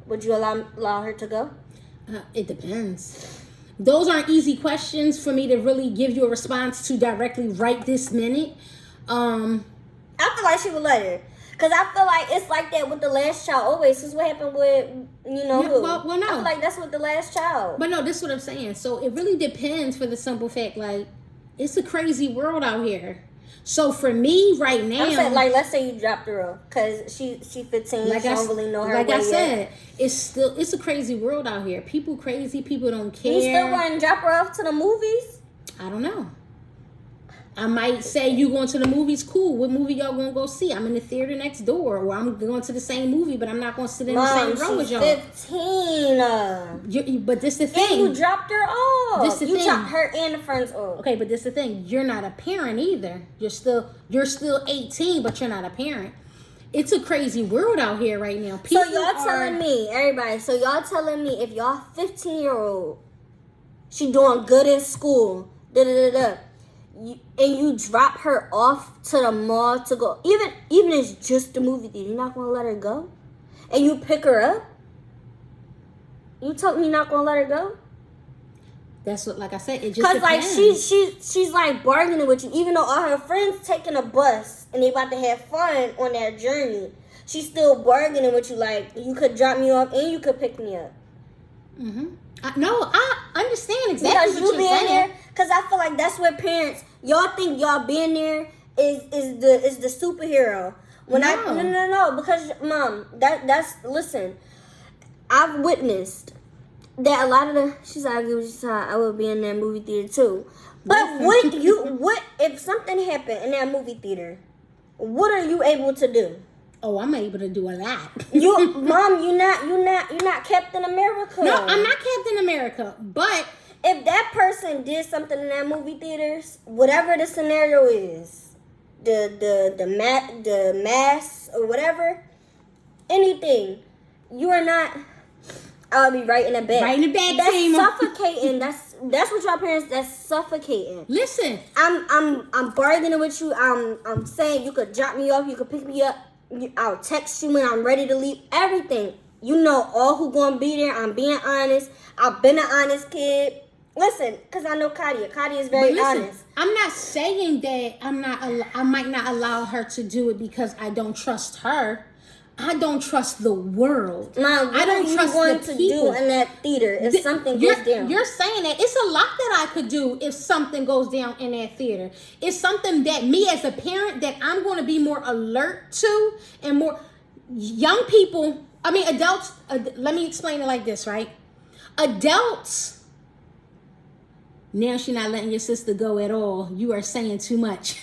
Would you allow her to go?
It depends. Those aren't easy questions for me to really give you a response to directly right this minute.
I feel like she would let her. Because I feel like it's like that with the last child always. Because what happened with, who?
Well, no.
I feel like that's with the last child.
But no, this is what I'm saying. So it really depends, for the simple fact, like, it's a crazy world out here. So for me right now,
I'm saying, like, let's say you dropped her off because she 15, like she don't really know her.
Like
way
I said,
yet.
it's a crazy world out here. People crazy, people don't care.
You still want to drop her off to the movies?
I don't know. I might say, you going to the movies, cool. What movie y'all gonna go see? I'm in the theater next door, or I'm going to the same movie, but I'm not gonna sit in the same row as y'all.
15.
But this the thing.
And you dropped her off.
This the thing.
You dropped her and the friends off.
Okay, but this the thing. You're not a parent either. You're still 18, but you're not a parent. it's a crazy world out here right now.
So y'all telling me, everybody, so y'all telling me if y'all 15-year-old, she doing good in school, and you drop her off to the mall to go, even if it's just the movie theater, you're not going to let her go? And you pick her up? You tell me you're not going to let her go?
That's what, like I said, it just depends.
Because, like, she's like, bargaining with you, even though all her friends taking a bus and they about to have fun on their journey. She's still bargaining with you, like, you could drop me off and you could pick me up.
Mm-hmm. No, I understand exactly what you're saying.
There, because I feel like that's where parents, y'all think y'all being there is the superhero. No, because, Mom, that's, listen, I've witnessed that a lot of she's like, I would be in that movie theater too. But what if something happened in that movie theater? What are you able to do?
Oh, I'm able to do a lot.
Mom, you're not Captain America.
No, I'm not Captain America. But
if that person did something in that movie theaters, whatever the scenario is, the mass or whatever, anything, you are not. I'll be right in the back.
Right in the back.
That's suffocating. That's what y'all parents. That's suffocating.
Listen,
I'm bargaining with you. I'm saying you could drop me off. You could pick me up. I'll text you when I'm ready to leave. Everything. You know all who gonna be there. I'm being honest. I've been an honest kid. Listen, because I know Kadia. Kadia is very honest.
I'm not saying that I might not allow her to do it because I don't trust her. I don't trust the world.
Mom, what
I don't
are you
trust
going
the
to
people.
do in that theater if something goes down?
You're saying that it's a lot that I could do if something goes down in that theater. It's something that me as a parent that I'm going to be more alert to, and more young people. I mean, adults. Let me explain it like this, right? Adults. Now she's not letting your sister go at all. You are saying too much.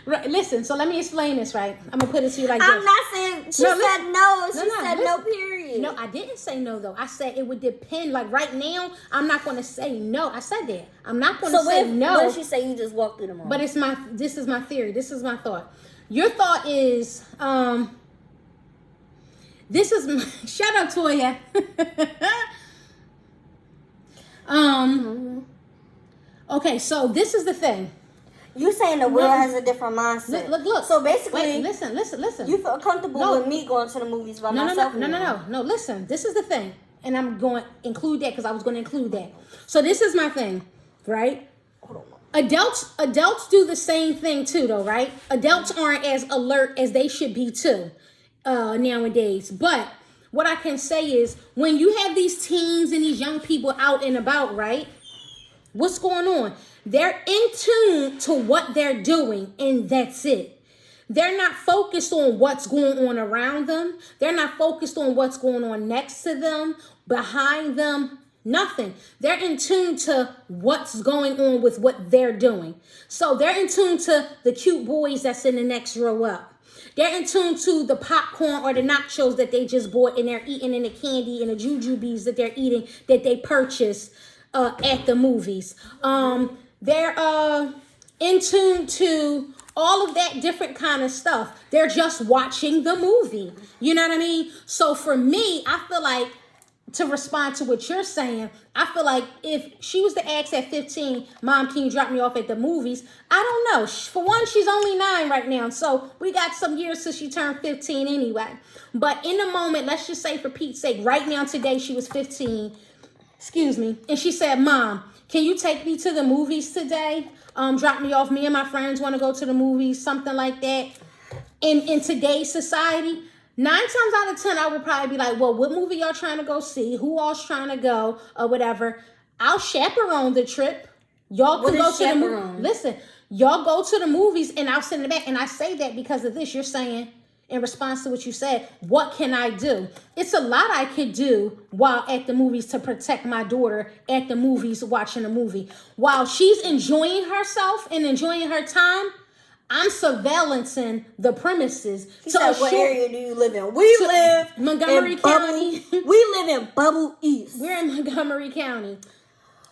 Right, listen, so let me explain this, right? I'm going to put it to you like this.
I'm not saying, she said no. She said no, period.
No, I didn't say no, though. I said it would depend. Like, right now, I'm not going to say no. I said that. I'm not going to say no.
What if she say you just walk through the mall?
But this is my theory. This is my thought. Your thought is, shut up, Toya. Okay, so this is the thing.
You saying the world has a different mindset.
Look.
So basically,
wait, listen.
You feel comfortable with me going to the movies by myself?
No. Listen, this is the thing, and I'm going to include that because I was going to include that. So this is my thing, right? Adults do the same thing too, though, right? Adults aren't as alert as they should be too nowadays. But what I can say is, when you have these teens and these young people out and about, right? What's going on? They're in tune to what they're doing, and that's it. They're not focused on what's going on around them. They're not focused on what's going on next to them, behind them, nothing. They're in tune to what's going on with what they're doing. So they're in tune to the cute boys that's in the next row up. They're in tune to the popcorn or the nachos that they just bought, and they're eating, and the candy and the jujubes that they're eating that they purchased at the movies. They're in tune to all of that different kind of stuff. They're just watching the movie. You know what I mean? So for me, I feel like, to respond to what you're saying, I feel like if she was to ask at 15, Mom, can you drop me off at the movies? I don't know. For one, she's only 9 right now. So we got some years till she turned 15 anyway. But in the moment, let's just say for Pete's sake, right now today, she was 15. Excuse me. And she said, Mom, can you take me to the movies today? Drop me off. Me and my friends want to go to the movies, something like that. In today's society, 9 times out of 10, I would probably be like, well, what movie y'all trying to go see? Who all's trying to go or whatever? I'll chaperone the trip. Y'all can go to the movies. Listen, y'all go to the movies and I'll sit in the back. And I say that because of this. You're saying, in response to what you said, what can I do? It's a lot I could do while at the movies to protect my daughter at the movies watching a movie. While she's enjoying herself and enjoying her time, I'm surveillancing the premises.
So what area do you live in? We live in
Montgomery County.
We live in Bubble East.
We're in Montgomery County.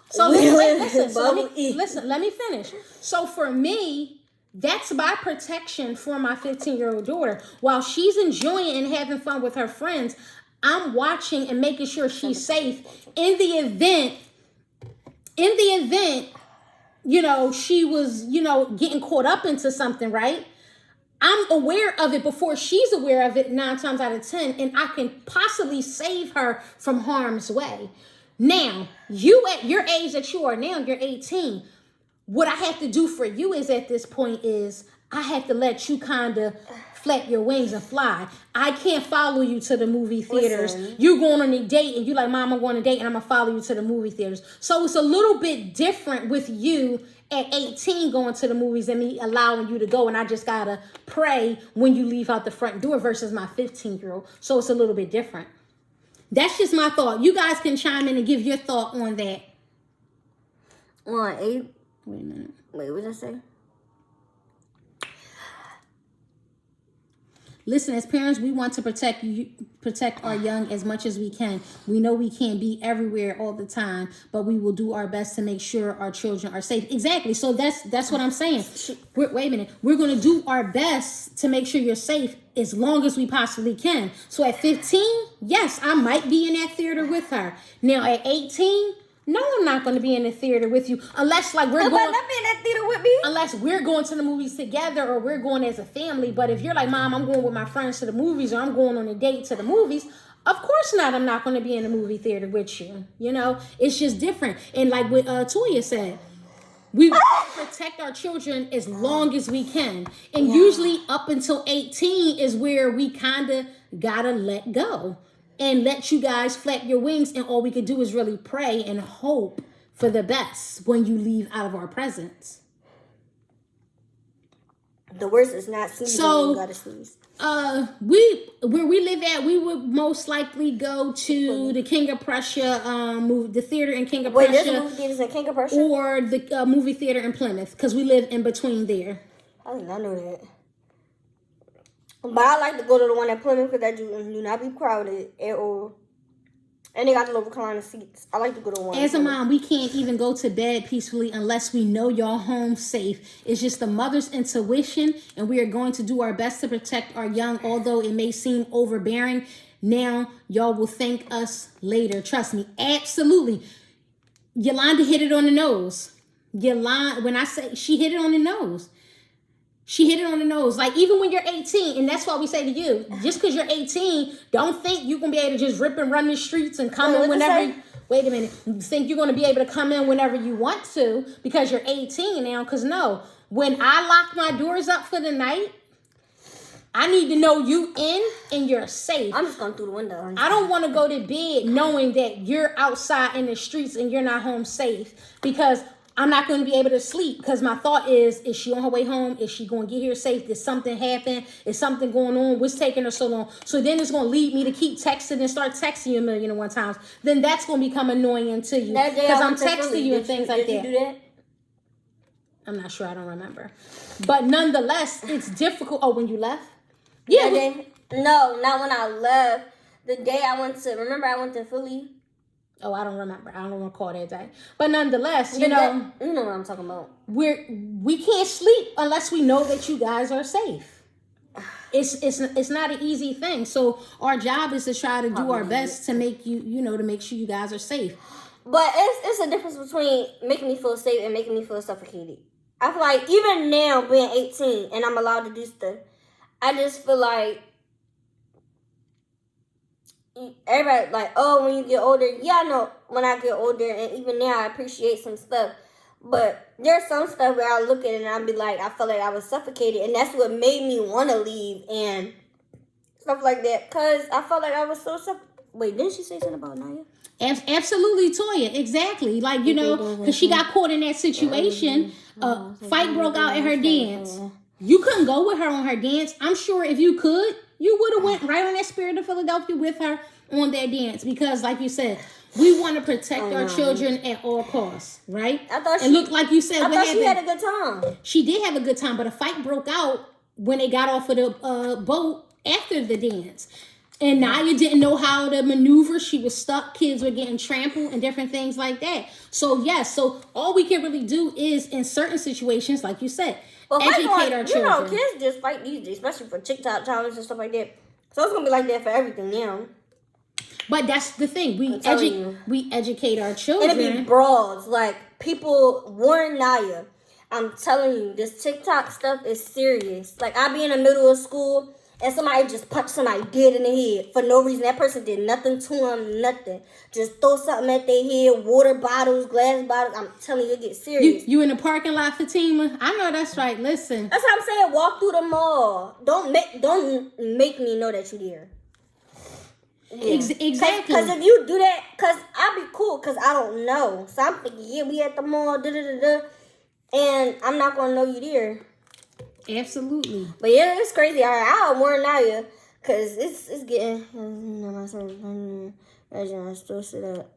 So listen, let me finish. So for me, That's my protection for my 15-year-old daughter. While she's enjoying and having fun with her friends, I'm watching and making sure she's safe in the event, she was, getting caught up into something, right? I'm aware of it before she's aware of it 9 times out of 10, and I can possibly save her from harm's way. Now, you at your age that you are now, you're 18. What I have to do for you is at this point is I have to let you kind of flap your wings and fly. I can't follow you to the movie theaters. Listen. You're going on a date and you're like, Mom, I'm going on a date and I'm going to follow you to the movie theaters. So it's a little bit different with you at 18 going to the movies and me allowing you to go. And I just got to pray when you leave out the front door versus my 15-year-old. So it's a little bit different. That's just my thought. You guys can chime in and give your thought on that.
On 8?
Wait a minute.
Wait, what did I say?
Listen, as parents, we want to protect our young as much as we can. We know we can't be everywhere all the time, but we will do our best to make sure our children are safe. Exactly. So that's what I'm saying. Wait a minute. We're going to do our best to make sure you're safe as long as we possibly can. So at 15, yes, I might be in that theater with her. Now at 18, no, I'm not going to be in the theater with you unless like we're going.
Not be in that theater with me.
Unless we're going to the movies together or we're going as a family. But if you're like, Mom, I'm going with my friends to the movies or I'm going on a date to the movies, of course not. I'm not going to be in the movie theater with you. It's just different. And like what Toya said, we protect our children as long as we can. And usually up until 18 is where we kind of got to let go. And let you guys flap your wings, and all we could do is really pray and hope for the best when you leave out of our presence.
The worst is not sneezing. So, you gotta sneeze.
Where we live at, we would most likely go to the King of Prussia, the theater in King of Prussia.
Wait, there's movie theaters in King of Prussia?
Or the movie theater in Plymouth, because we live in between there.
I did not know that. But I like to go to the one at Plymouth because that do not be crowded at all. And they got the little recliner seats. I like to go to one.
As a mom, we can't even go to bed peacefully unless we know y'all home safe. It's just the mother's intuition, and we are going to do our best to protect our young, although it may seem overbearing. Now, y'all will thank us later. Trust me, absolutely. Yolanda hit it on the nose. When I say she hit it on the nose. She hit it on the nose. Like, even when you're 18, and that's why we say to you, just because you're 18, don't think you're going to be able to just rip and run the streets and come in whenever. Wait a minute. You think you're going to be able to come in whenever you want to because you're 18 now? Because no, when I lock my doors up for the night, I need to know you in and you're safe.
I'm just going through the window.
I don't want to go to bed knowing that you're outside in the streets and you're not home safe, because I'm not going to be able to sleep, because my thought is she on her way home? Is she going to get here safe? Did something happen? Is something going on? What's taking her so long? So then it's going to lead me to keep texting and start texting you 1,000,001 times. Then that's going to become annoying to you, because I'm texting you and things like that.
Did you do that?
I'm not sure. I don't remember. But nonetheless, it's difficult. Oh, when you left? Yeah.
No, not when I left. The day I went to Philly.
Oh, I don't remember. I don't recall that day. But nonetheless, you
know what I'm talking about.
We can't sleep unless we know that you guys are safe. It's not an easy thing. So our job is to try to do our best to make to make sure you guys are safe.
But it's a difference between making me feel safe and making me feel suffocated. I feel like even now, being 18 and I'm allowed to do stuff, I just feel like everybody like, oh, when you get older, I know when I get older, and even now I appreciate some stuff, but there's some stuff where I look at it and I'll be like, I felt like I was suffocated, and that's what made me want to leave and stuff like that, because I felt like I was so Wait, didn't she say something about Naya?
Absolutely, Toya, exactly. Like, because she got caught in that situation, fight broke out at her dance. You couldn't go with her on her dance. I'm sure if you could, you would have went right on that Spirit of Philadelphia with her on that dance, because, like you said, we want to protect our children at all costs, right? Like you said,
she had a good time.
She did have a good time, but a fight broke out when they got off of the boat after the dance. And Naya didn't know how to maneuver. She was stuck. Kids were getting trampled and different things like that. So, yes. So, all we can really do is, in certain situations, like you said, educate our children.
Kids just fight these days, especially for TikTok challenges and stuff like that. So, it's going to be like that for everything now.
But that's the thing. We educate our children.
And it be brawls. Like, people warn Naya. I'm telling you, this TikTok stuff is serious. Like, I be in the middle of school, and somebody just punched somebody dead in the head for no reason. That person did nothing to them, nothing. Just throw something at their head, water bottles, glass bottles. I'm telling you, it gets serious.
You in the parking lot, Fatima? I know that's right. Listen.
That's what I'm saying. Walk through the mall. Don't make me know that you're there. Yeah.
Exactly.
Because if you do that, because I'll be cool, because I don't know. So I'm thinking, yeah, we at the mall, and I'm not going to know you there.
Absolutely.
But yeah, it's crazy. I'll warn Naya, because it's getting, my son, I still sit up.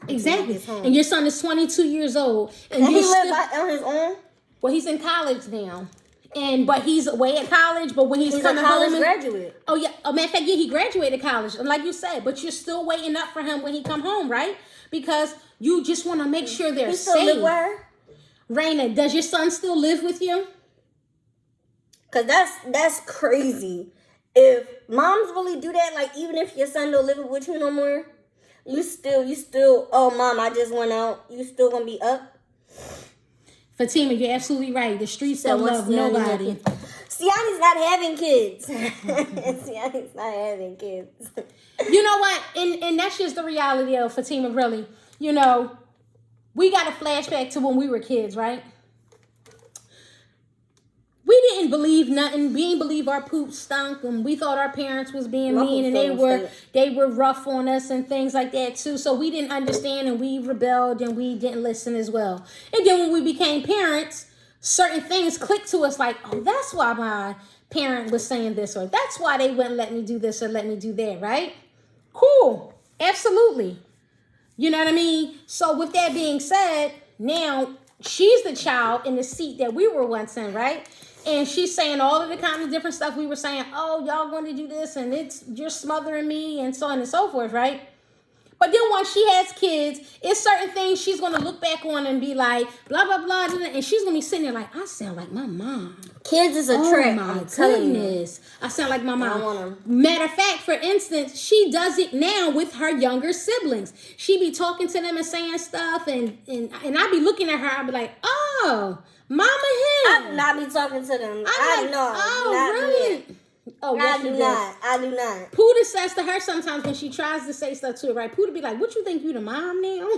Exactly. And your son is 22 years old.
And he lives on his own?
Well, he's in college now. But he's away at college. But when he's coming
a college
home,
graduate.
Oh yeah, matter of fact, yeah, he graduated college, and like you said, but you're still waiting up for him when he come home, right? Because you just want to make sure they're safe. He still live with her? Raina, does your son still live with you?
Cause that's crazy. If moms really do that, like even if your son don't live with you no more, you still. Oh, mom, I just went out. You still gonna be up?
Fatima, you're absolutely right. The streets don't love nobody.
Siani's not having kids. Siani's not having kids.
You know what? And that's just the reality of Fatima, really. You know, we got a flashback to when we were kids, right? We didn't believe nothing. We didn't believe our poop stunk, and we thought our parents was being mean, and they were rough on us and things like that too. So we didn't understand, and we rebelled, and we didn't listen as well. And then when we became parents, certain things clicked to us, like, oh, that's why my parent was saying this, or that's why they wouldn't let me do this or let me do that, right? Cool, absolutely. You know what I mean? So with that being said, now she's the child in the seat that we were once in, right? And she's saying all of the kind of different stuff we were saying. Oh, y'all going to do this, and you're smothering me, and so on and so forth, right? But then once she has kids, it's certain things she's going to look back on and be like, blah, blah, blah, and she's going to be sitting there like, I sound like my mom.
Kids is a trick.
Oh, my goodness. I sound like my mom. Matter of fact, for instance, she does it now with her younger siblings. She be talking to them and saying stuff, and I be looking at her, I be like, oh, Mama him.
I do not be talking to them.
I know. Oh, really? Oh,
yes, I do not.
Pooh says to her sometimes when she tries to say stuff to her, right? Pooh be like, what you think you the mom now?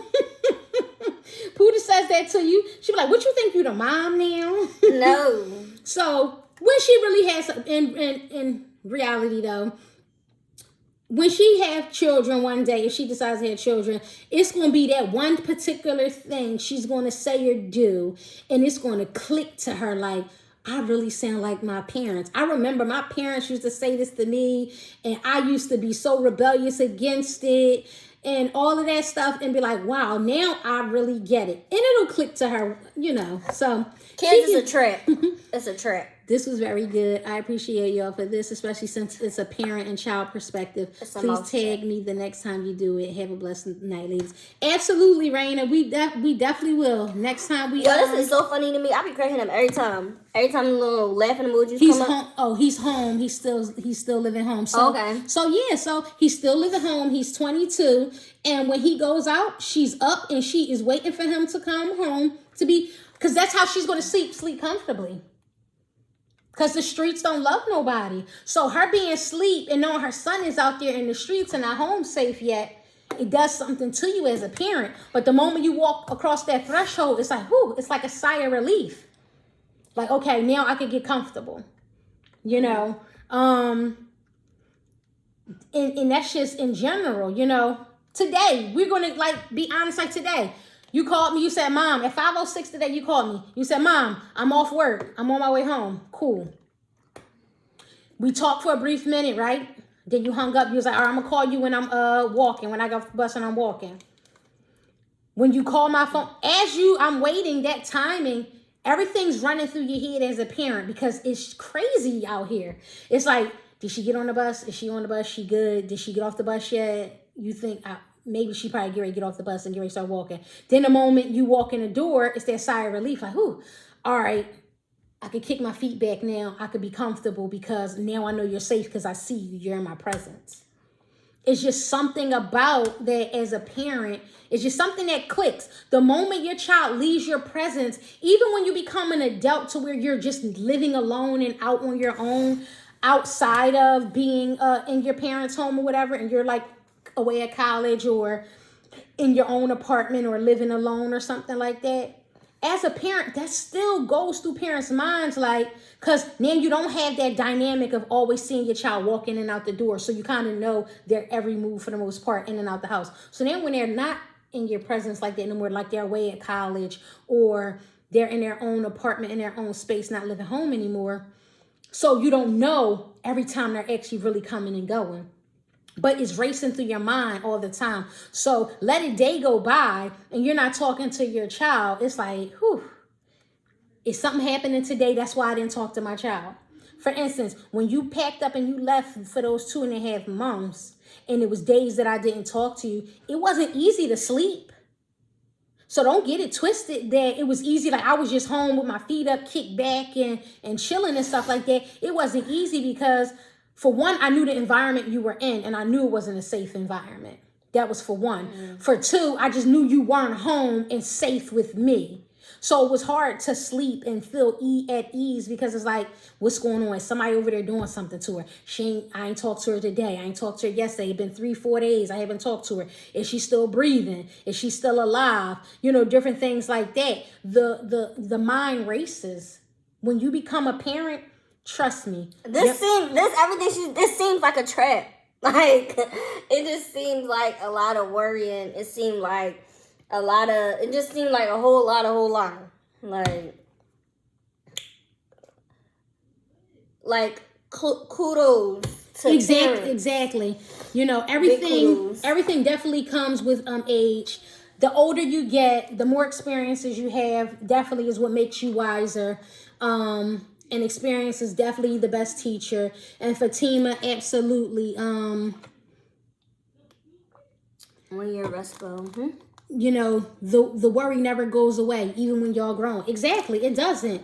Pooh says that to you. She be like, what you think you the mom now?
No.
So when she really has, in reality though, when she have children one day, if she decides to have children, it's going to be that one particular thing she's going to say or do, and it's going to click to her like, I really sound like my parents. I remember my parents used to say this to me, and I used to be so rebellious against it and all of that stuff, and be like, wow, now I really get it. And it'll click to her, you know. So
kids is a trap. It's a trap.
This was very good. I appreciate y'all for this, especially since it's a parent and child perspective. Please tag me the next time you do it. Have a blessed night, ladies. Absolutely, Raina. We definitely will. Next time we...
Yo, this is so funny to me. I be cracking him every time. Every time the little laughing emojis come up.
Oh, he's home. He's still living home. So,
okay.
So he's still living home. He's 22. And when he goes out, she's up and she is waiting for him to come home to be... Because that's how she's going to sleep comfortably. Because the streets don't love nobody. So her being asleep and knowing her son is out there in the streets and not home safe yet, it does something to you as a parent. But the moment you walk across that threshold, it's like, whoo, it's like a sigh of relief. Like, okay, now I can get comfortable. You know? And that's just in general, you know? Today, we're going to, be honest, today. You called me, you said, Mom, at 5:06 today, you called me. You said, Mom, I'm off work. I'm on my way home. Cool. We talked for a brief minute, right? Then you hung up. You was like, all right, I'm going to call you when I'm walking, when I go off the bus and I'm walking. When you call my phone, I'm waiting, that timing, everything's running through your head as a parent because it's crazy out here. It's like, Did she get on the bus? Is she on the bus? She good? Did she get off the bus yet? You think maybe she probably get ready to get off the bus and get ready to start walking. Then the moment you walk in the door, it's that sigh of relief. Like, whew, all right, I could kick my feet back now. I could be comfortable because now I know you're safe because I see you. You're in my presence. It's just something about that as a parent. It's just something that clicks. The moment your child leaves your presence, even when you become an adult to where you're just living alone and out on your own, outside of being in your parents' home or whatever, and you're like away at college or in your own apartment or living alone or something like that. As a parent, that still goes through parents' minds, like, because then you don't have that dynamic of always seeing your child walk in and out the door. So you kind of know their every move for the most part in and out the house. So then when they're not in your presence like that anymore, like they're away at college or they're in their own apartment, in their own space, not living home anymore. So you don't know every time they're actually really coming and going. But it's racing through your mind all the time. So let a day go by and you're not talking to your child. It's like, whew, is something happening today? That's why I didn't talk to my child. For instance, when you packed up and you left for those 2.5 months and it was days that I didn't talk to you, it wasn't easy to sleep. So don't get it twisted that it was easy. Like I was just home with my feet up, kicked back and chilling and stuff like that. It wasn't easy because for one, I knew the environment you were in and I knew it wasn't a safe environment. That was for one. For two, I just knew you weren't home and safe with me. So it was hard to sleep and feel at ease because it's like, what's going on? Is somebody over there doing something to her? I ain't talked to her today. I ain't talked to her yesterday. It's been 3-4 days. I haven't talked to her. Is she still breathing? Is she still alive? Different things like that. The mind races. When you become a parent, trust me.
This seems like a trap. Like, it just seems like a lot of worrying. It just seemed like a whole lot. Like kudos to parents.
Exactly. Everything definitely comes with age. The older you get, the more experiences you have, definitely is what makes you wiser. And experience is definitely the best teacher. And Fatima, absolutely.
1 year respo.
The worry never goes away, even when y'all grown. Exactly, it doesn't.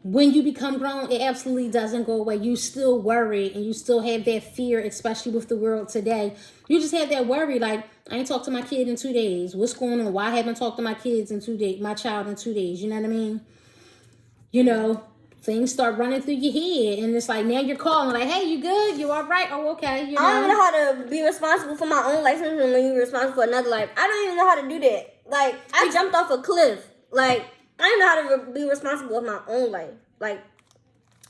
When you become grown, it absolutely doesn't go away. You still worry and you still have that fear, especially with the world today. You just have that worry, like, I ain't talked to my kid in 2 days. What's going on? Why I haven't talked to my kids in 2 days, my child in 2 days? You know what I mean? Things start running through your head, and it's like now you're calling, like, "Hey, you good? You all right? Oh, okay."
I don't even know how to be responsible for my own life, and when you're responsible for another life, I don't even know how to do that. Like, I jumped off a cliff. Like, I didn't know how to be responsible for my own life. Like,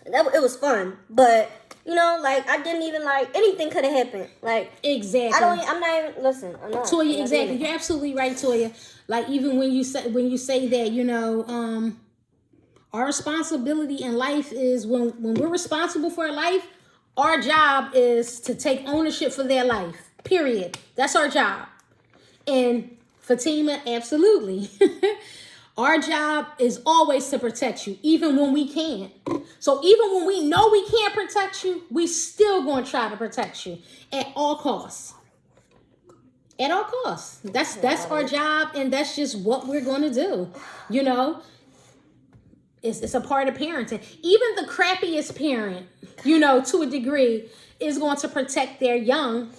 it was fun, but I didn't even anything could have happened. Like,
exactly.
I'm not even listen. I'm not.
Toya, exactly. You're absolutely right, Toya. Like, even when you say that, our responsibility in life is when we're responsible for a life, our job is to take ownership for their life. Period. That's our job. And Fatima, absolutely. Our job is always to protect you, even when we can't. So even when we know we can't protect you, we still going to try to protect you at all costs. At all costs. That's our job, and that's just what we're going to do. It's a part of parenting. Even the crappiest parent, to a degree, is going to protect their young.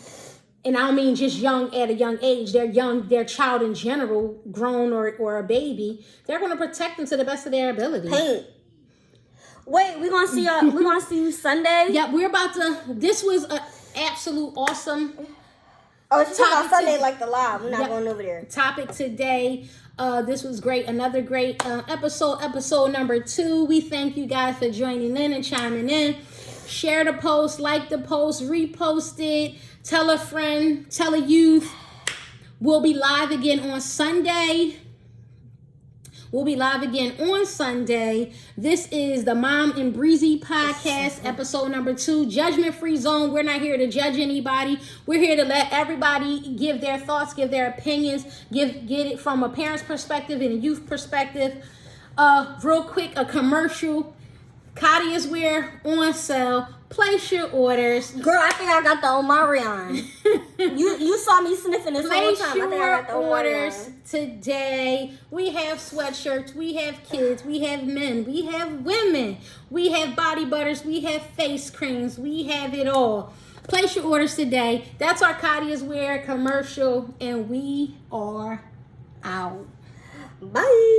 And I don't mean just young at a young age. Their child in general, grown or a baby. They're going to protect them to the best of their ability.
Hey, wait, we're going to see y'all. We're going to see you Sunday.
Yeah, we're about to. This was an absolute awesome.
Oh, she's talking about Sunday like the live. We're not going over there.
Topic today. This was great. Another great episode number 2. We thank you guys for joining in and chiming in. Share the post, like the post, repost it, tell a friend, tell a youth. We'll be live again on Sunday. This is the Mom&Breezy podcast, episode number 2, judgment-free zone. We're not here to judge anybody. We're here to let everybody give their thoughts, give their opinions, get it from a parent's perspective and a youth perspective. Real quick, a commercial. Kadia's wear on sale. Place your orders.
Girl, I think I got the Omarion. you saw me sniffing this whole
Place
time. I think I
your
got the
orders
Omarion.
today. We have sweatshirts, we have kids, we have men, we have women, we have body butters, we have face creams, we have it all. Place your orders today. That's our Kadia's Wear commercial, and we are out.
Bye.